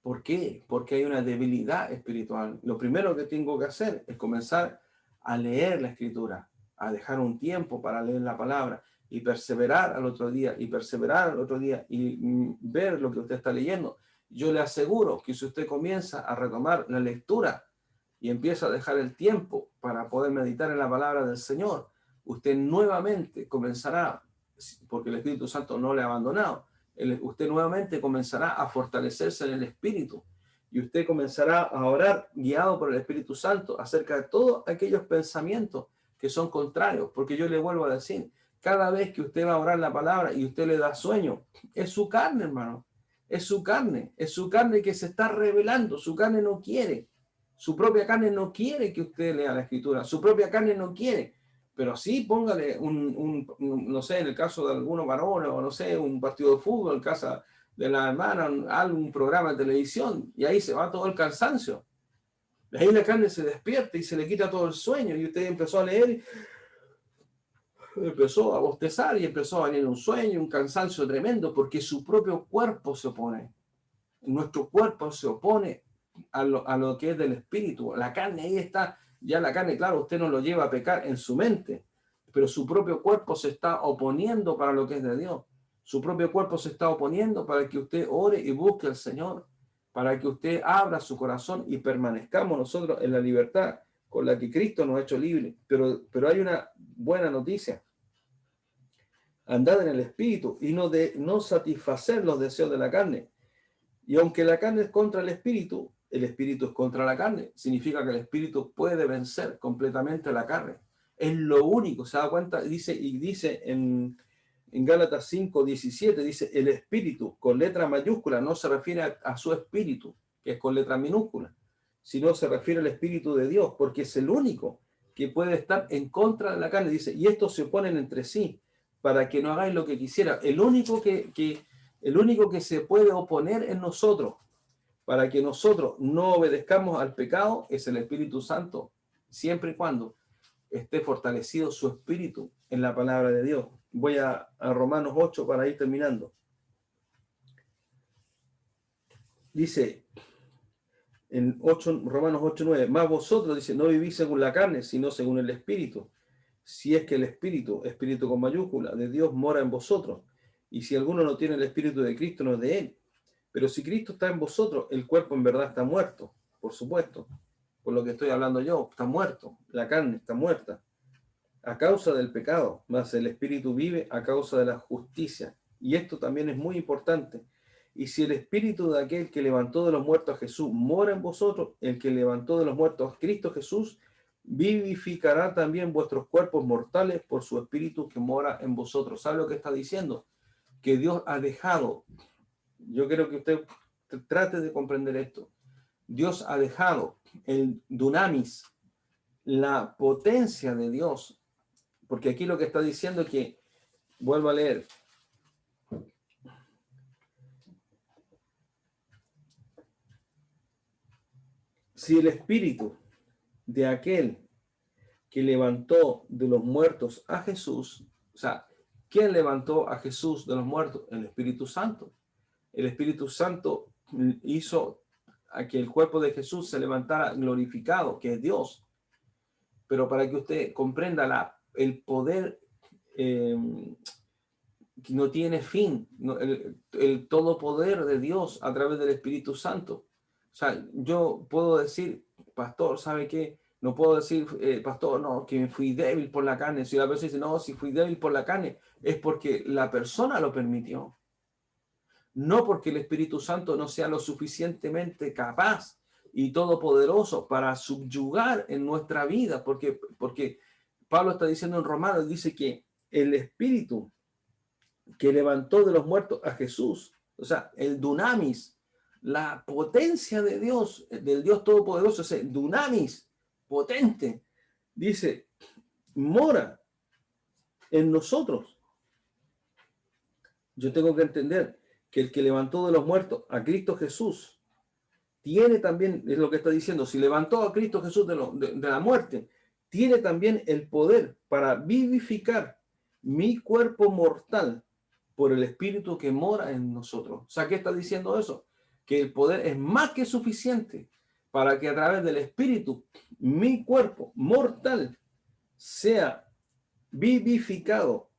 ¿Por qué? Porque hay una debilidad espiritual. Lo primero que tengo que hacer es comenzar a leer la Escritura, a dejar un tiempo para leer la palabra y perseverar al otro día y perseverar al otro día y ver lo que usted está leyendo. Yo le aseguro que si usted comienza a retomar la lectura y empieza a dejar el tiempo para poder meditar en la palabra del Señor, usted nuevamente comenzará, porque el Espíritu Santo no le ha abandonado, usted nuevamente comenzará a fortalecerse en el Espíritu y usted comenzará a orar guiado por el Espíritu Santo acerca de todos aquellos pensamientos que son contrarios, porque yo le vuelvo a decir, cada vez que usted va a orar la palabra y usted le da sueño, es su carne, hermano, es su carne que se está revelando, su carne no quiere, su propia carne no quiere que usted lea la Escritura, su propia carne no quiere. Pero sí, póngale no sé, en el caso de algunos varones, o no sé, un partido de fútbol, en casa de la hermana, algún programa de televisión, y ahí se va todo el cansancio. De ahí la carne se despierta y se le quita todo el sueño, y usted empezó a leer, empezó a bostezar, y empezó a venir un sueño, un cansancio tremendo, porque su propio cuerpo se opone. Nuestro cuerpo se opone a lo que es del espíritu. La carne ahí está. Ya la carne, claro, usted no lo lleva a pecar en su mente, pero su propio cuerpo se está oponiendo para lo que es de Dios. Su propio cuerpo se está oponiendo para que usted ore y busque al Señor, para que usted abra su corazón y permanezcamos nosotros en la libertad con la que Cristo nos ha hecho libre. Pero hay una buena noticia. Andad en el Espíritu y no satisfacer los deseos de la carne. Y aunque la carne es contra el Espíritu es contra la carne. Significa que el Espíritu puede vencer completamente la carne. Es lo único, se da cuenta, dice en Gálatas 5:17, dice, el Espíritu con letra mayúscula no se refiere a su Espíritu, que es con letra minúscula, sino se refiere al Espíritu de Dios, porque es el único que puede estar en contra de la carne. Dice, y estos se oponen entre sí, para que no hagáis lo que quisiera. El único que se puede oponer en nosotros para que nosotros no obedezcamos al pecado es el Espíritu Santo, siempre y cuando esté fortalecido su espíritu en la palabra de Dios. Voy a Romanos 8 para ir terminando. Dice en Romanos 8:9, más vosotros, dice, no vivís según la carne, sino según el Espíritu. Si es que el Espíritu con mayúscula, de Dios mora en vosotros. Y si alguno no tiene el Espíritu de Cristo, no es de él. Pero si Cristo está en vosotros, el cuerpo en verdad está muerto, por supuesto. Por lo que estoy hablando yo, está muerto. La carne está muerta a causa del pecado, mas el Espíritu vive a causa de la justicia. Y esto también es muy importante. Y si el Espíritu de aquel que levantó de los muertos a Jesús mora en vosotros, el que levantó de los muertos a Cristo Jesús, vivificará también vuestros cuerpos mortales por su Espíritu que mora en vosotros. ¿Sabe lo que está diciendo? Que Dios ha dejado. Yo quiero que usted trate de comprender esto. Dios ha dejado el dunamis, la potencia de Dios, porque aquí lo que está diciendo es que, vuelvo a leer, si el espíritu de aquel que levantó de los muertos a Jesús, o sea, ¿quién levantó a Jesús de los muertos? El Espíritu Santo. El Espíritu Santo hizo a que el cuerpo de Jesús se levantara glorificado, que es Dios. Pero para que usted comprenda el poder que no tiene fin, el todo poder de Dios a través del Espíritu Santo. O sea, yo puedo decir, pastor, ¿sabe qué? No puedo decir, pastor, no, que fui débil por la carne. Si la persona dice, no, si fui débil por la carne, es porque la persona lo permitió. No porque el Espíritu Santo no sea lo suficientemente capaz y todopoderoso para subyugar en nuestra vida, porque Pablo está diciendo en Romanos, dice que el Espíritu que levantó de los muertos a Jesús, o sea, el dunamis, la potencia de Dios, del Dios todopoderoso, ese dunamis potente, dice, mora en nosotros. Yo tengo que entender que el que levantó de los muertos a Cristo Jesús tiene también, es lo que está diciendo, si levantó a Cristo Jesús de la muerte, tiene también el poder para vivificar mi cuerpo mortal por el Espíritu que mora en nosotros. O sea, ¿qué está diciendo eso? Que el poder es más que suficiente para que a través del Espíritu mi cuerpo mortal sea vivificado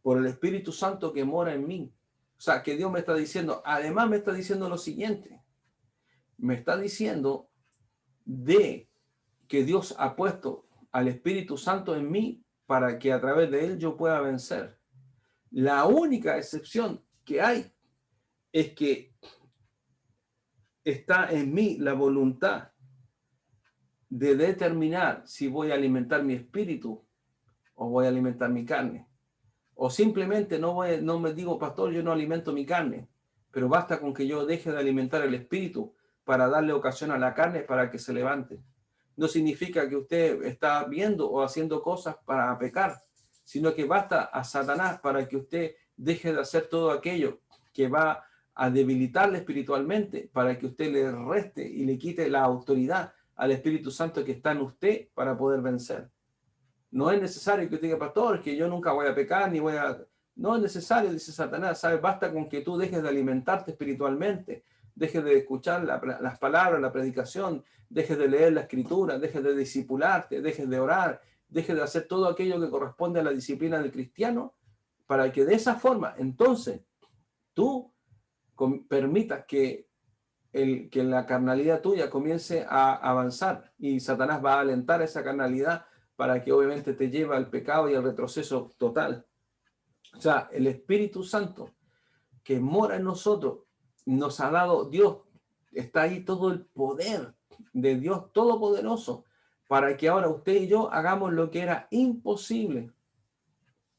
por el Espíritu Santo que mora en mí. O sea, que Dios me está diciendo, además me está diciendo lo siguiente, me está diciendo de que Dios ha puesto al Espíritu Santo en mí para que a través de él yo pueda vencer. La única excepción que hay es que está en mí la voluntad de determinar si voy a alimentar mi espíritu o voy a alimentar mi carne. O simplemente no me digo, pastor, yo no alimento mi carne, pero basta con que yo deje de alimentar el espíritu para darle ocasión a la carne para que se levante. No significa que usted está viendo o haciendo cosas para pecar, sino que basta a Satanás para que usted deje de hacer todo aquello que va a debilitarle espiritualmente, para que usted le reste y le quite la autoridad al Espíritu Santo que está en usted para poder vencer. No es necesario que usted diga, pastor, que yo nunca voy a pecar, ni voy a... No es necesario, dice Satanás, ¿sabes? Basta con que tú dejes de alimentarte espiritualmente, dejes de escuchar las palabras, la predicación, dejes de leer la escritura, dejes de discipularte, dejes de orar, dejes de hacer todo aquello que corresponde a la disciplina del cristiano, para que de esa forma, entonces, tú permitas que la carnalidad tuya comience a avanzar y Satanás va a alentar esa carnalidad para que obviamente te lleve al pecado y al retroceso total. O sea, el Espíritu Santo que mora en nosotros, nos ha dado Dios, está ahí todo el poder de Dios Todopoderoso para que ahora usted y yo hagamos lo que era imposible.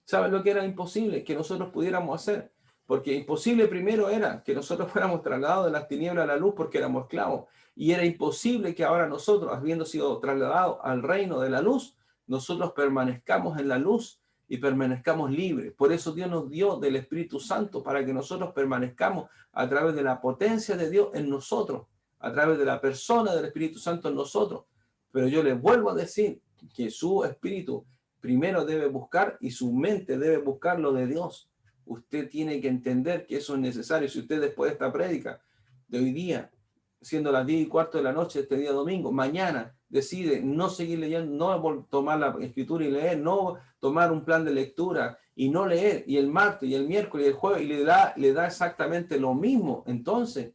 ¿Saben lo que era imposible? Que nosotros pudiéramos hacer. Porque imposible primero era que nosotros fuéramos trasladados de las tinieblas a la luz porque éramos esclavos. Y era imposible que ahora nosotros, habiendo sido trasladados al reino de la luz, nosotros permanezcamos en la luz y permanezcamos libres. Por eso Dios nos dio del Espíritu Santo para que nosotros permanezcamos a través de la potencia de Dios en nosotros, a través de la persona del Espíritu Santo en nosotros. Pero yo les vuelvo a decir que su espíritu primero debe buscar y su mente debe buscar lo de Dios. Usted tiene que entender que eso es necesario. Si usted después de esta prédica de hoy día, siendo las 10:15 de la noche, este día domingo, mañana decide no seguir leyendo, no tomar la escritura y leer, no tomar un plan de lectura y no leer, y el martes y el miércoles y el jueves, y le da exactamente lo mismo, entonces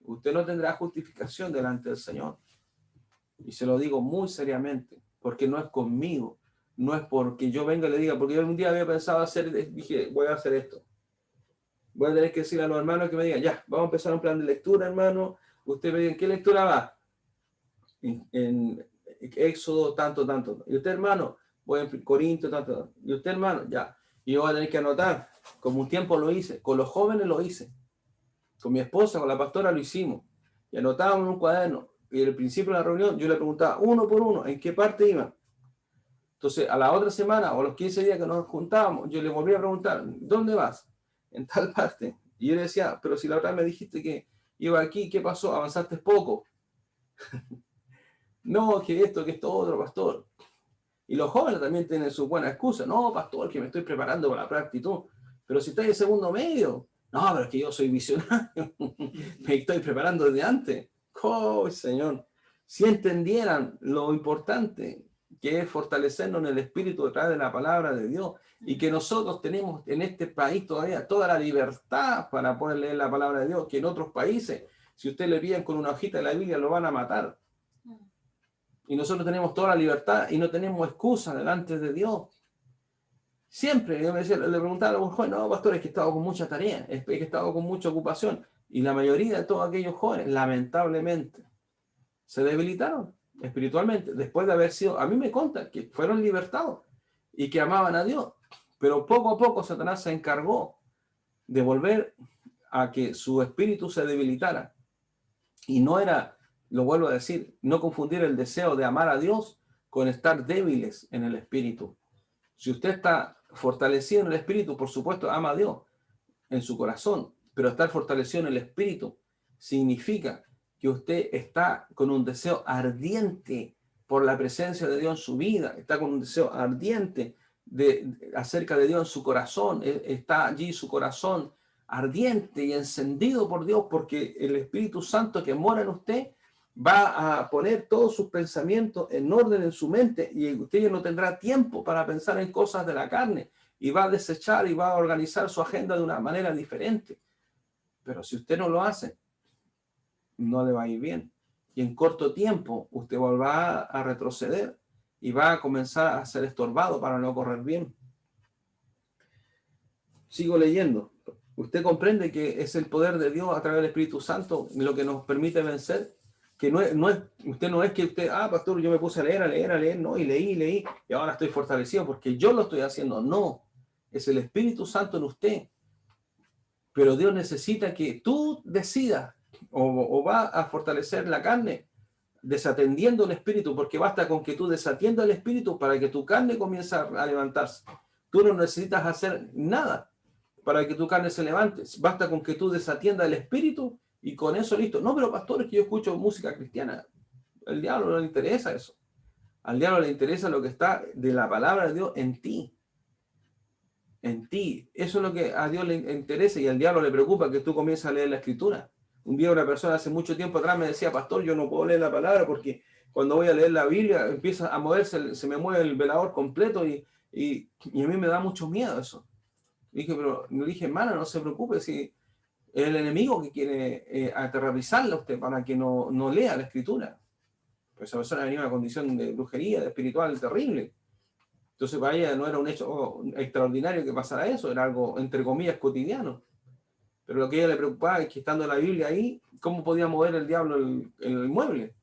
usted no tendrá justificación delante del Señor. Y se lo digo muy seriamente, porque no es conmigo. No es porque yo venga y le diga, porque yo un día había pensado hacer, dije, voy a hacer esto. Voy a tener que decir a los hermanos que me digan, ya, vamos a empezar un plan de lectura, hermano. Usted me diga, ¿en qué lectura va? En Éxodo, tanto, tanto. Y usted, hermano, voy en Corintios, tanto, tanto. Y usted, hermano, ya. Y yo voy a tener que anotar, como un tiempo lo hice, con los jóvenes lo hice. Con mi esposa, con la pastora lo hicimos. Y anotábamos en un cuaderno. Y al principio de la reunión yo le preguntaba uno por uno, ¿en qué parte iban? Entonces, a la otra semana o a los 15 días que nos juntábamos, yo le volví a preguntar, ¿dónde vas? En tal parte. Y yo le decía, pero si la otra vez me dijiste que iba aquí, ¿qué pasó? ¿Avanzaste poco? No, que esto otro, pastor. Y los jóvenes también tienen su buena excusa. No, pastor, que me estoy preparando para la práctica. Pero si estás en segundo medio. No, pero es que yo soy visionario. Me estoy preparando desde antes. ¡Oh, Señor! Si entendieran lo importante que es fortalecernos en el espíritu detrás de la palabra de Dios y que nosotros tenemos en este país todavía toda la libertad para poder leer la palabra de Dios, que en otros países, si usted le piden con una hojita de la Biblia, lo van a matar. Y nosotros tenemos toda la libertad y no tenemos excusa delante de Dios. Siempre, yo le preguntaba a los jóvenes, no, pastor, es que he estado con mucha tarea, es que he estado con mucha ocupación. Y la mayoría de todos aquellos jóvenes, lamentablemente, se debilitaron espiritualmente después de haber sido, a mí me conta que fueron libertados y que amaban a Dios. Pero poco a poco Satanás se encargó de volver a que su espíritu se debilitara. Y no era, lo vuelvo a decir, no confundir el deseo de amar a Dios con estar débiles en el espíritu. Si usted está fortalecido en el espíritu, por supuesto, ama a Dios en su corazón, pero estar fortalecido en el espíritu significa que usted está con un deseo ardiente por la presencia de Dios en su vida, está con un deseo ardiente acerca de Dios en su corazón, está allí su corazón ardiente y encendido por Dios, porque el Espíritu Santo que mora en usted va a poner todos sus pensamientos en orden en su mente y usted ya no tendrá tiempo para pensar en cosas de la carne y va a desechar y va a organizar su agenda de una manera diferente. Pero si usted no lo hace, no le va a ir bien. Y en corto tiempo usted va a retroceder y va a comenzar a ser estorbado para no correr bien. Sigo leyendo. Usted comprende que es el poder de Dios a través del Espíritu Santo lo que nos permite vencer. Que usted no es que usted, pastor, yo me puse a leer, no, y leí, y ahora estoy fortalecido porque yo lo estoy haciendo. No, es el Espíritu Santo en usted. Pero Dios necesita que tú decidas o va a fortalecer la carne desatendiendo el espíritu, porque basta con que tú desatiendas el espíritu para que tu carne comience a levantarse. Tú no necesitas hacer nada para que tu carne se levante. Basta con que tú desatiendas el espíritu y con eso listo. No, pero pastor, es que yo escucho música cristiana. Al diablo no le interesa eso. Al diablo le interesa lo que está de la palabra de Dios en ti. En ti. Eso es lo que a Dios le interesa y al diablo le preocupa que tú comiences a leer la escritura. Un día una persona hace mucho tiempo atrás me decía, pastor, yo no puedo leer la palabra porque cuando voy a leer la Biblia empieza a moverse, se me mueve el velador completo y a mí me da mucho miedo eso. Le dije, hermana, no se preocupe, si es el enemigo que quiere aterrorizarle a usted para que no lea la escritura. Pues esa persona venía en una condición de brujería, de espiritual terrible. Entonces para ella no era un hecho extraordinario que pasara eso, era algo, entre comillas, cotidiano. Pero lo que a ella le preocupaba es que estando la Biblia ahí, ¿cómo podía mover el diablo el mueble?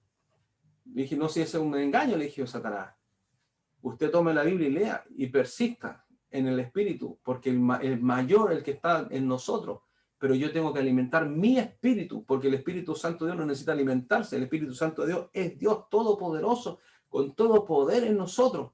Le dije, no, si ese es un engaño, le dije, Satanás. Usted tome la Biblia y lea y persista en el espíritu, porque el mayor, el que está en nosotros, pero yo tengo que alimentar mi espíritu, porque el Espíritu Santo de Dios no necesita alimentarse, el Espíritu Santo de Dios es Dios todopoderoso, con todo poder en nosotros,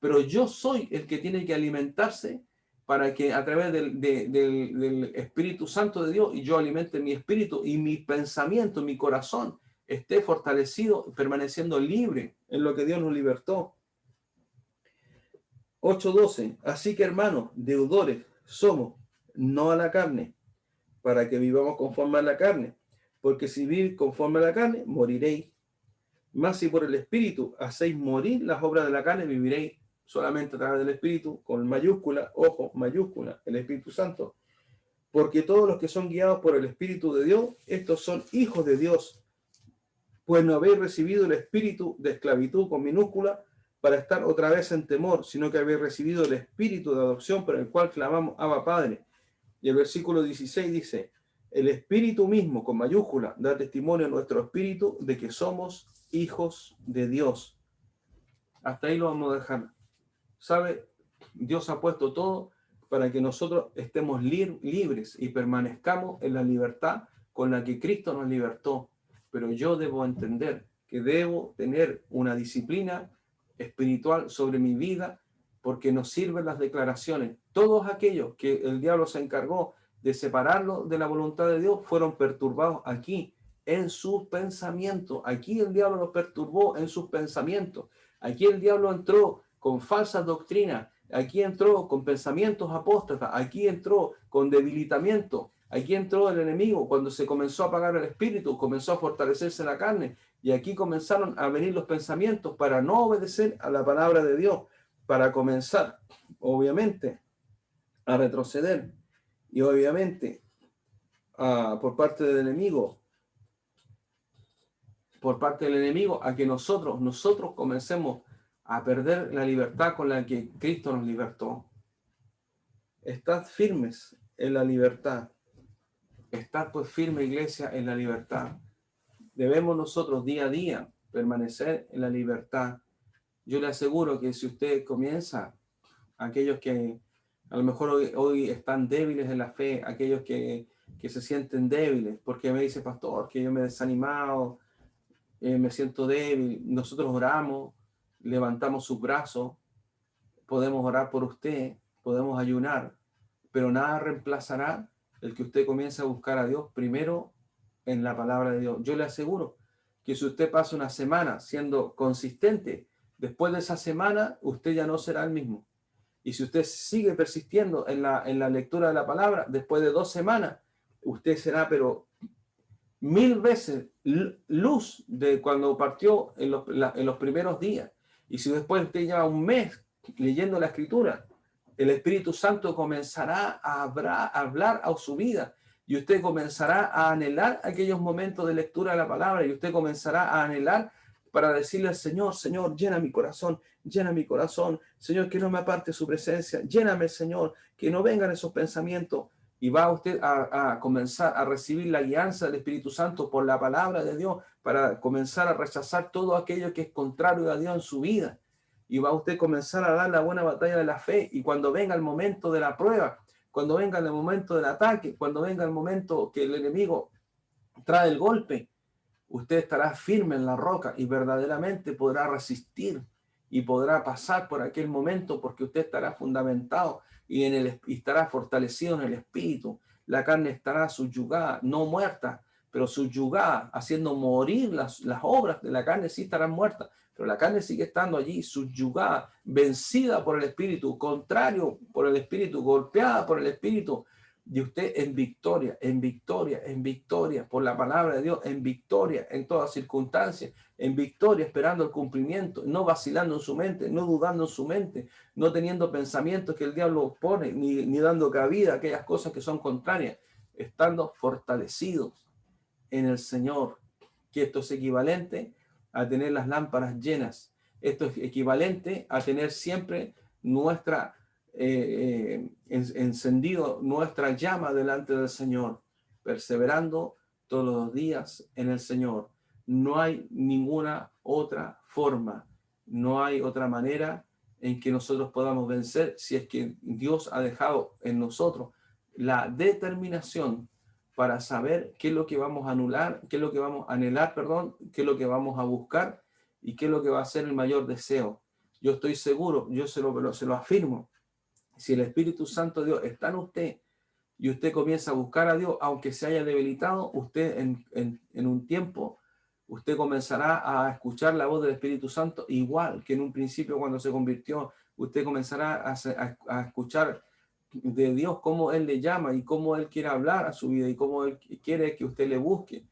pero yo soy el que tiene que alimentarse para que a través del Espíritu Santo de Dios y yo alimente mi espíritu y mi pensamiento, mi corazón esté fortalecido, permaneciendo libre en lo que Dios nos libertó. 8:12. Así que hermanos, deudores somos, no a la carne, para que vivamos conforme a la carne. Porque si vivís conforme a la carne, moriréis. Mas si por el Espíritu hacéis morir las obras de la carne, viviréis solamente a través del Espíritu, con mayúscula, ojo, mayúscula, el Espíritu Santo. Porque todos los que son guiados por el Espíritu de Dios, estos son hijos de Dios. Pues no habéis recibido el espíritu de esclavitud con minúscula para estar otra vez en temor, sino que habéis recibido el espíritu de adopción por el cual clamamos Abba Padre. Y el versículo 16 dice, el espíritu mismo con mayúscula da testimonio a nuestro espíritu de que somos hijos de Dios. Hasta ahí lo vamos a dejar. ¿Sabe? Dios ha puesto todo para que nosotros estemos libres y permanezcamos en la libertad con la que Cristo nos libertó. Pero yo debo entender que debo tener una disciplina espiritual sobre mi vida porque nos sirven las declaraciones. Todos aquellos que el diablo se encargó de separarlo de la voluntad de Dios fueron perturbados aquí en sus pensamientos. Aquí el diablo los perturbó en sus pensamientos. Aquí el diablo entró con falsas doctrinas. Aquí entró con pensamientos apóstatas. Aquí entró con debilitamiento. Aquí entró el enemigo cuando se comenzó a apagar el espíritu, comenzó a fortalecerse la carne y aquí comenzaron a venir los pensamientos para no obedecer a la palabra de Dios, para comenzar, obviamente, a retroceder y obviamente por parte del enemigo por parte del enemigo a que nosotros comencemos a perder la libertad con la que Cristo nos libertó. Estad firmes en la libertad. Estad pues firme, iglesia, en la libertad. Debemos nosotros día a día permanecer en la libertad. Yo le aseguro que si usted comienza, aquellos que a lo mejor hoy están débiles en la fe, aquellos que se sienten débiles, porque me dice, pastor, que yo me he desanimado, me siento débil. Nosotros oramos, levantamos sus brazos, podemos orar por usted, podemos ayunar, pero nada reemplazará el que usted comience a buscar a Dios primero en la palabra de Dios. Yo le aseguro que si usted pasa una semana siendo consistente, después de esa semana usted ya no será el mismo. Y si usted sigue persistiendo en la lectura de la palabra, después de 2 semanas, usted será, pero 1000 veces luz de cuando partió en los primeros días. Y si después usted lleva un mes leyendo la Escritura, el Espíritu Santo comenzará a hablar a su vida y usted comenzará a anhelar aquellos momentos de lectura de la palabra y usted comenzará a anhelar para decirle al Señor, Señor, llena mi corazón, Señor, que no me aparte su presencia, lléname, Señor, que no vengan esos pensamientos. Y va usted a comenzar a recibir la guianza del Espíritu Santo por la palabra de Dios para comenzar a rechazar todo aquello que es contrario a Dios en su vida. Y va usted a comenzar a dar la buena batalla de la fe. Y cuando venga el momento de la prueba, cuando venga el momento del ataque, cuando venga el momento que el enemigo trae el golpe, usted estará firme en la roca y verdaderamente podrá resistir y podrá pasar por aquel momento porque usted estará fundamentado y estará fortalecido en el espíritu. La carne estará subyugada, no muerta, pero subyugada, haciendo morir las obras de la carne. Sí estarán muertas, pero la carne sigue estando allí, subyugada, vencida por el espíritu, contrario por el espíritu, golpeada por el espíritu. Y usted en victoria, en victoria, en victoria, por la palabra de Dios, en victoria, en todas circunstancias, en victoria, esperando el cumplimiento, no vacilando en su mente, no dudando en su mente, no teniendo pensamientos que el diablo pone, ni dando cabida a aquellas cosas que son contrarias, estando fortalecidos en el Señor, que esto es equivalente a tener las lámparas llenas, esto es equivalente a tener siempre nuestra encendido nuestra llama delante del Señor, perseverando todos los días en el Señor. No hay ninguna otra forma, no hay otra manera en que nosotros podamos vencer si es que Dios ha dejado en nosotros la determinación para saber qué es lo que vamos a anular, qué es lo que vamos a anhelar, perdón, qué es lo que vamos a buscar y qué es lo que va a ser el mayor deseo. Yo estoy seguro, yo se lo afirmo. Si el Espíritu Santo de Dios está en usted y usted comienza a buscar a Dios, aunque se haya debilitado, usted en un tiempo, usted comenzará a escuchar la voz del Espíritu Santo igual que en un principio cuando se convirtió. Usted comenzará a escuchar de Dios cómo Él le llama y cómo Él quiere hablar a su vida y cómo Él quiere que usted le busque.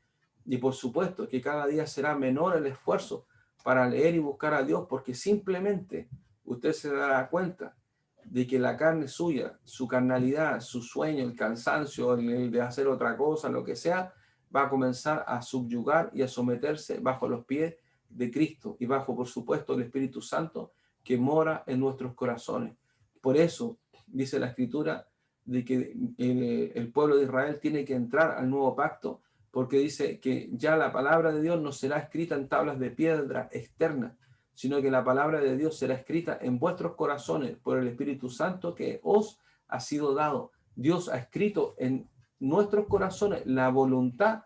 Y por supuesto que cada día será menor el esfuerzo para leer y buscar a Dios porque simplemente usted se dará cuenta de que la carne suya, su carnalidad, su sueño, el cansancio, el de hacer otra cosa, lo que sea, va a comenzar a subyugar y a someterse bajo los pies de Cristo y bajo, por supuesto, el Espíritu Santo que mora en nuestros corazones. Por eso dice la Escritura de que el pueblo de Israel tiene que entrar al nuevo pacto porque dice que ya la palabra de Dios no será escrita en tablas de piedra externas, sino que la palabra de Dios será escrita en vuestros corazones por el Espíritu Santo que os ha sido dado. Dios ha escrito en nuestros corazones la voluntad,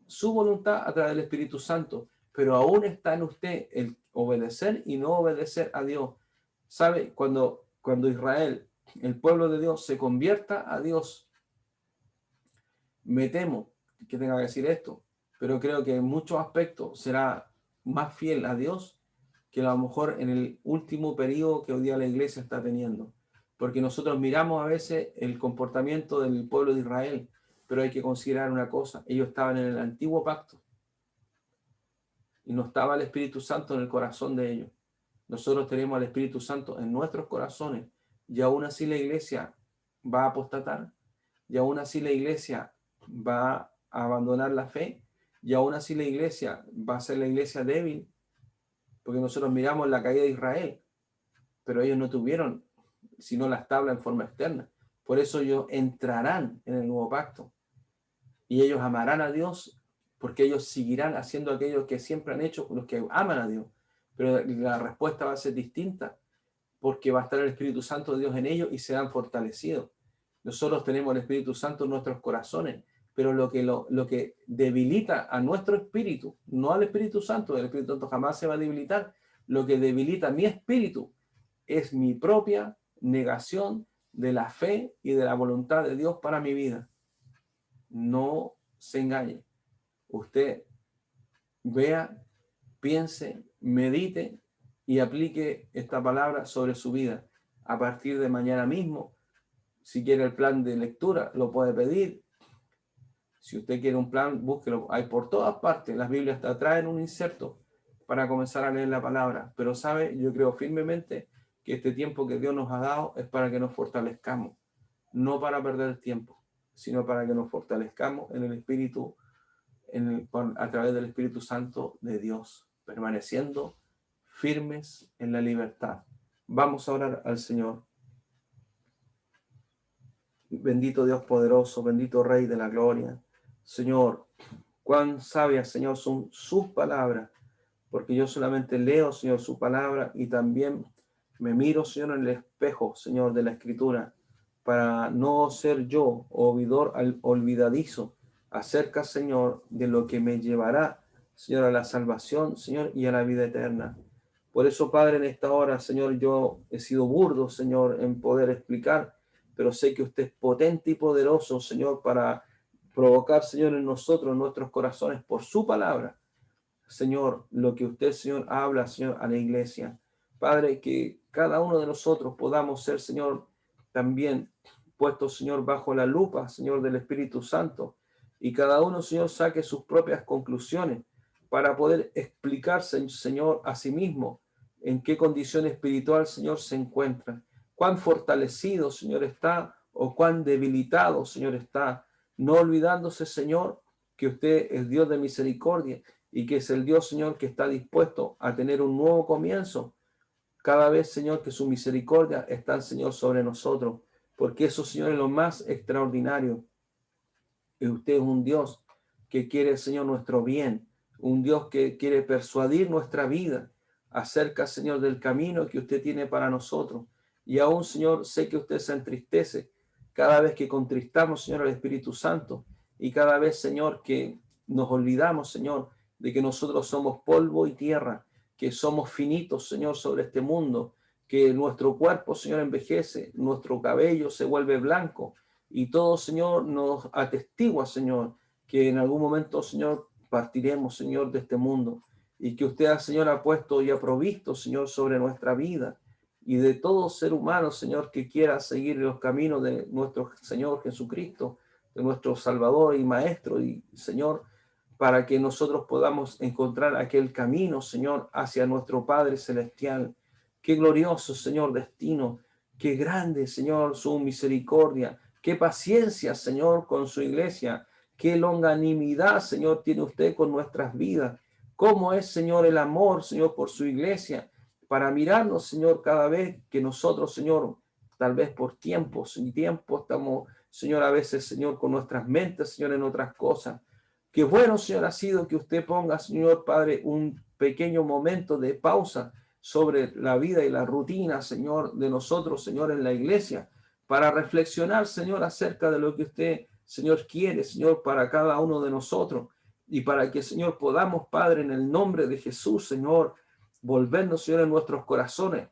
su voluntad a través del Espíritu Santo, pero aún está en usted el obedecer y no obedecer a Dios. ¿Sabe? Cuando Israel, el pueblo de Dios, se convierta a Dios, me temo que tenga que decir esto, pero creo que en muchos aspectos será más fiel a Dios que a lo mejor en el último periodo que hoy día la iglesia está teniendo. Porque nosotros miramos a veces el comportamiento del pueblo de Israel, pero hay que considerar una cosa, ellos estaban en el antiguo pacto y no estaba el Espíritu Santo en el corazón de ellos. Nosotros tenemos al Espíritu Santo en nuestros corazones y aún así la iglesia va a apostatar y aún así la iglesia va a abandonar la fe Y aún así la iglesia va a ser la iglesia débil, porque nosotros miramos la caída de Israel, pero ellos no tuvieron sino las tablas en forma externa. Por eso ellos entrarán en el nuevo pacto y ellos amarán a Dios, porque ellos seguirán haciendo aquello que siempre han hecho los que aman a Dios. Pero la respuesta va a ser distinta, porque va a estar el Espíritu Santo de Dios en ellos y serán fortalecidos. Nosotros tenemos el Espíritu Santo en nuestros corazones, pero lo que debilita a nuestro espíritu, no al Espíritu Santo, el Espíritu Santo jamás se va a debilitar, lo que debilita mi espíritu es mi propia negación de la fe y de la voluntad de Dios para mi vida. No se engañe. Usted vea, piense, medite y aplique esta palabra sobre su vida. A partir de mañana mismo, si quiere el plan de lectura, lo puede pedir. Si usted quiere un plan, búsquelo. Hay por todas partes. Las Biblias te traen un inserto para comenzar a leer la palabra. Pero sabe, yo creo firmemente que este tiempo que Dios nos ha dado es para que nos fortalezcamos. No para perder el tiempo, sino para que nos fortalezcamos en el Espíritu, a través del Espíritu Santo de Dios, permaneciendo firmes en la libertad. Vamos a orar al Señor. Bendito Dios poderoso, bendito Rey de la gloria. Señor, cuán sabias, Señor, son sus palabras, porque yo solamente leo, Señor, su palabra y también me miro, Señor, en el espejo, Señor, de la Escritura, para no ser yo olvidadizo acerca, Señor, de lo que me llevará, Señor, a la salvación, Señor, y a la vida eterna. Por eso, Padre, en esta hora, Señor, yo he sido burdo, Señor, en poder explicar, pero sé que usted es potente y poderoso, Señor, para provocar, Señor, en nosotros, en nuestros corazones, por su palabra, Señor, lo que usted, Señor, habla, Señor, a la iglesia. Padre, que cada uno de nosotros podamos ser, Señor, también puestos, Señor, bajo la lupa, Señor, del Espíritu Santo. Y cada uno, Señor, saque sus propias conclusiones para poder explicarse, Señor, a sí mismo en qué condición espiritual, Señor, se encuentra. Cuán fortalecido, Señor, está o cuán debilitado, Señor, está. No olvidándose, Señor, que usted es Dios de misericordia y que es el Dios, Señor, que está dispuesto a tener un nuevo comienzo cada vez, Señor, que su misericordia está, Señor, sobre nosotros, porque eso, Señor, es lo más extraordinario. Y usted es un Dios que quiere, Señor, nuestro bien, un Dios que quiere persuadir nuestra vida acerca, Señor, del camino que usted tiene para nosotros. Y aún, Señor, sé que usted se entristece cada vez que contristamos, Señor, al Espíritu Santo y cada vez, Señor, que nos olvidamos, Señor, de que nosotros somos polvo y tierra, que somos finitos, Señor, sobre este mundo, que nuestro cuerpo, Señor, envejece, nuestro cabello se vuelve blanco y todo, Señor, nos atestigua, Señor, que en algún momento, Señor, partiremos, Señor, de este mundo y que usted, Señor, ha puesto y ha provisto, Señor, sobre nuestra vida y de todo ser humano, Señor, que quiera seguir los caminos de nuestro Señor Jesucristo, de nuestro Salvador y Maestro y Señor, para que nosotros podamos encontrar aquel camino, Señor, hacia nuestro Padre Celestial. Qué glorioso, Señor, destino, qué grande, Señor, su misericordia, qué paciencia, Señor, con su iglesia, qué longanimidad, Señor, tiene usted con nuestras vidas. Cómo es, Señor, el amor, Señor, por su iglesia, para mirarnos, Señor, cada vez que nosotros, Señor, tal vez por tiempos y tiempo estamos, Señor, a veces, Señor, con nuestras mentes, Señor, en otras cosas. Qué bueno, Señor, ha sido que usted ponga, Señor Padre, un pequeño momento de pausa sobre la vida y la rutina, Señor, de nosotros, Señor, en la iglesia, para reflexionar, Señor, acerca de lo que usted, Señor, quiere, Señor, para cada uno de nosotros. Y para que, Señor, podamos, Padre, en el nombre de Jesús, Señor, volvernos, Señor, en nuestros corazones,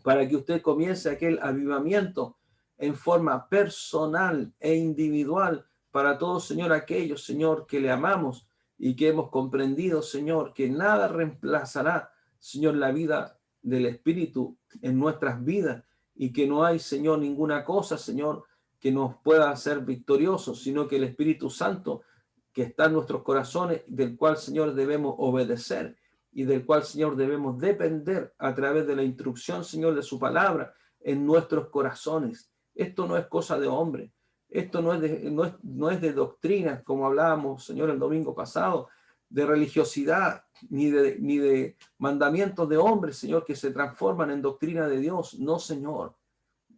para que usted comience aquel avivamiento en forma personal e individual para todos, Señor, aquellos, Señor, que le amamos y que hemos comprendido, Señor, que nada reemplazará, Señor, la vida del Espíritu en nuestras vidas y que no hay, Señor, ninguna cosa, Señor, que nos pueda hacer victoriosos, sino que el Espíritu Santo que está en nuestros corazones, del cual, Señor, debemos obedecer y del cual, Señor, debemos depender a través de la instrucción, Señor, de su palabra en nuestros corazones. Esto no es cosa de hombre, Esto no es de doctrina, como hablábamos, Señor, el domingo pasado, de religiosidad, ni de mandamientos de hombres, Señor, que se transforman en doctrina de Dios. No, Señor,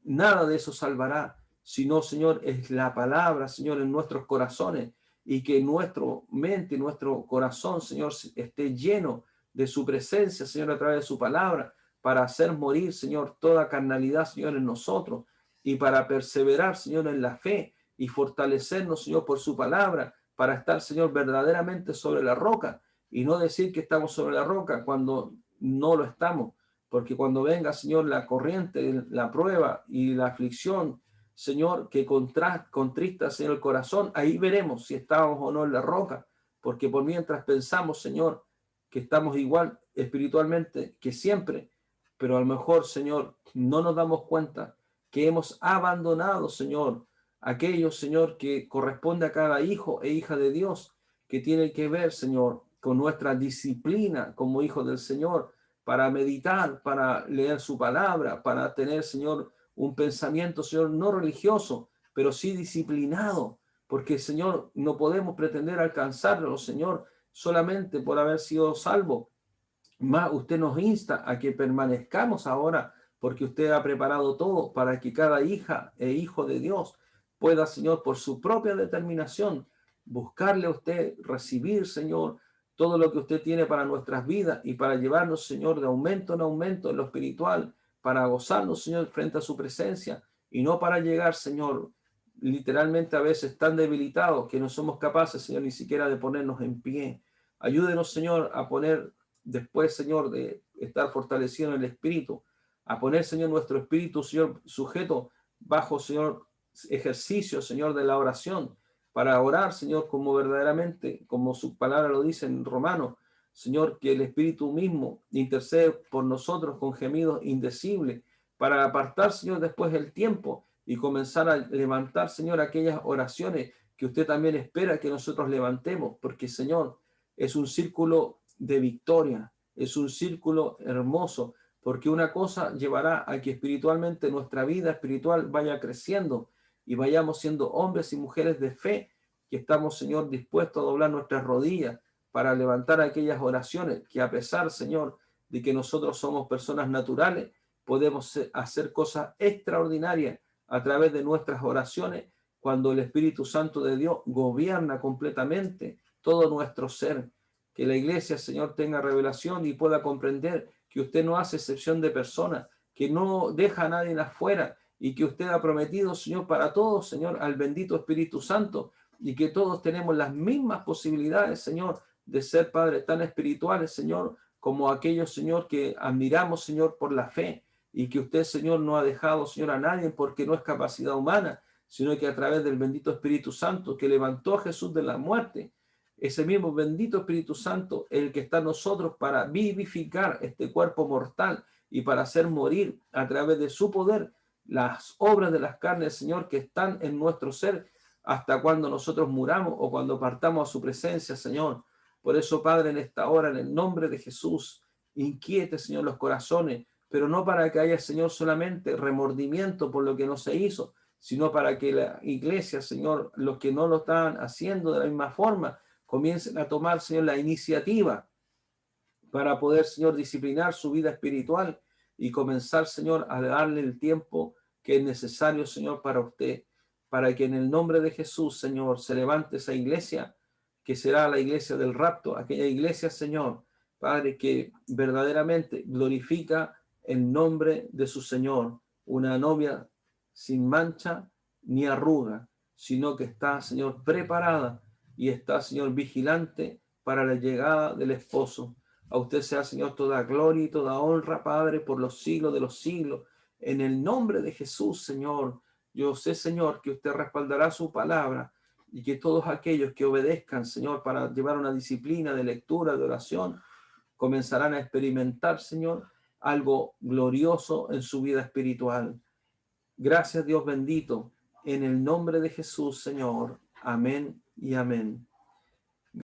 nada de eso salvará, sino, Señor, es la palabra, Señor, en nuestros corazones, y que nuestra mente, nuestro corazón, Señor, esté lleno de su presencia, Señor, a través de su palabra, para hacer morir, Señor, toda carnalidad, Señor, en nosotros, y para perseverar, Señor, en la fe y fortalecernos, Señor, por su palabra, para estar, Señor, verdaderamente sobre la roca, y no decir que estamos sobre la roca cuando no lo estamos, porque cuando venga, Señor, la corriente, la prueba y la aflicción, Señor, que contrista, Señor, el corazón, ahí veremos si estábamos o no en la roca, porque por mientras pensamos, Señor, que estamos igual espiritualmente que siempre, pero a lo mejor, Señor, no nos damos cuenta que hemos abandonado, Señor, aquello, Señor, que corresponde a cada hijo e hija de Dios, que tiene que ver, Señor, con nuestra disciplina como hijos del Señor, para meditar, para leer su palabra, para tener, Señor, un pensamiento, Señor, no religioso, pero sí disciplinado, porque, Señor, no podemos pretender alcanzarlo, Señor, solamente por haber sido salvo. Más usted nos insta a que permanezcamos ahora, porque usted ha preparado todo para que cada hija e hijo de Dios pueda, Señor, por su propia determinación, buscarle a usted, recibir, Señor, todo lo que usted tiene para nuestras vidas y para llevarnos, Señor, de aumento en aumento en lo espiritual, para gozarnos, Señor, frente a su presencia y no para llegar, Señor, literalmente a veces tan debilitados que no somos capaces, Señor, ni siquiera de ponernos en pie. Ayúdenos, Señor, a poner después, Señor, de estar fortalecido en el espíritu, a poner, Señor, nuestro espíritu, Señor, sujeto bajo, Señor, ejercicio, Señor, de la oración, para orar, Señor, como verdaderamente, como su palabra lo dice en Romanos, Señor, que el Espíritu mismo intercede por nosotros con gemidos indecibles, para apartar, Señor, después el tiempo y comenzar a levantar, Señor, aquellas oraciones que usted también espera que nosotros levantemos, porque, Señor, es un círculo de victoria, es un círculo hermoso, porque una cosa llevará a que espiritualmente nuestra vida espiritual vaya creciendo y vayamos siendo hombres y mujeres de fe, que estamos, Señor, dispuestos a doblar nuestras rodillas para levantar aquellas oraciones que, a pesar, Señor, de que nosotros somos personas naturales, podemos hacer cosas extraordinarias a través de nuestras oraciones cuando el Espíritu Santo de Dios gobierna completamente todo nuestro ser. Que la iglesia, Señor, tenga revelación y pueda comprender que usted no hace excepción de personas, que no deja a nadie afuera y que usted ha prometido, Señor, para todos, Señor, al bendito Espíritu Santo, y que todos tenemos las mismas posibilidades, Señor, de ser padres tan espirituales, Señor, como aquellos, Señor, que admiramos, Señor, por la fe, y que usted, Señor, no ha dejado, Señor, a nadie porque no es capacidad humana, sino que a través del bendito Espíritu Santo que levantó a Jesús de la muerte, ese mismo bendito Espíritu Santo, el que está en nosotros para vivificar este cuerpo mortal y para hacer morir a través de su poder las obras de las carnes, Señor, que están en nuestro ser hasta cuando nosotros muramos o cuando partamos a su presencia, Señor. Por eso, Padre, en esta hora, en el nombre de Jesús, inquiete, Señor, los corazones, pero no para que haya, Señor, solamente remordimiento por lo que no se hizo, sino para que la iglesia, Señor, los que no lo están haciendo de la misma forma, comiencen a tomar, Señor, la iniciativa para poder, Señor, disciplinar su vida espiritual y comenzar, Señor, a darle el tiempo que es necesario, Señor, para usted, para que en el nombre de Jesús, Señor, se levante esa iglesia, que será la iglesia del rapto, aquella iglesia, Señor, Padre, que verdaderamente glorifica el nombre de su Señor, una novia sin mancha ni arruga, sino que está, Señor, preparada y está, Señor, vigilante para la llegada del esposo. A usted sea, Señor, toda gloria y toda honra, Padre, por los siglos de los siglos. En el nombre de Jesús, Señor, yo sé, Señor, que usted respaldará su palabra y que todos aquellos que obedezcan, Señor, para llevar una disciplina de lectura, de oración, comenzarán a experimentar, Señor, algo glorioso en su vida espiritual. Gracias, Dios bendito, en el nombre de Jesús, Señor. Amén y amén.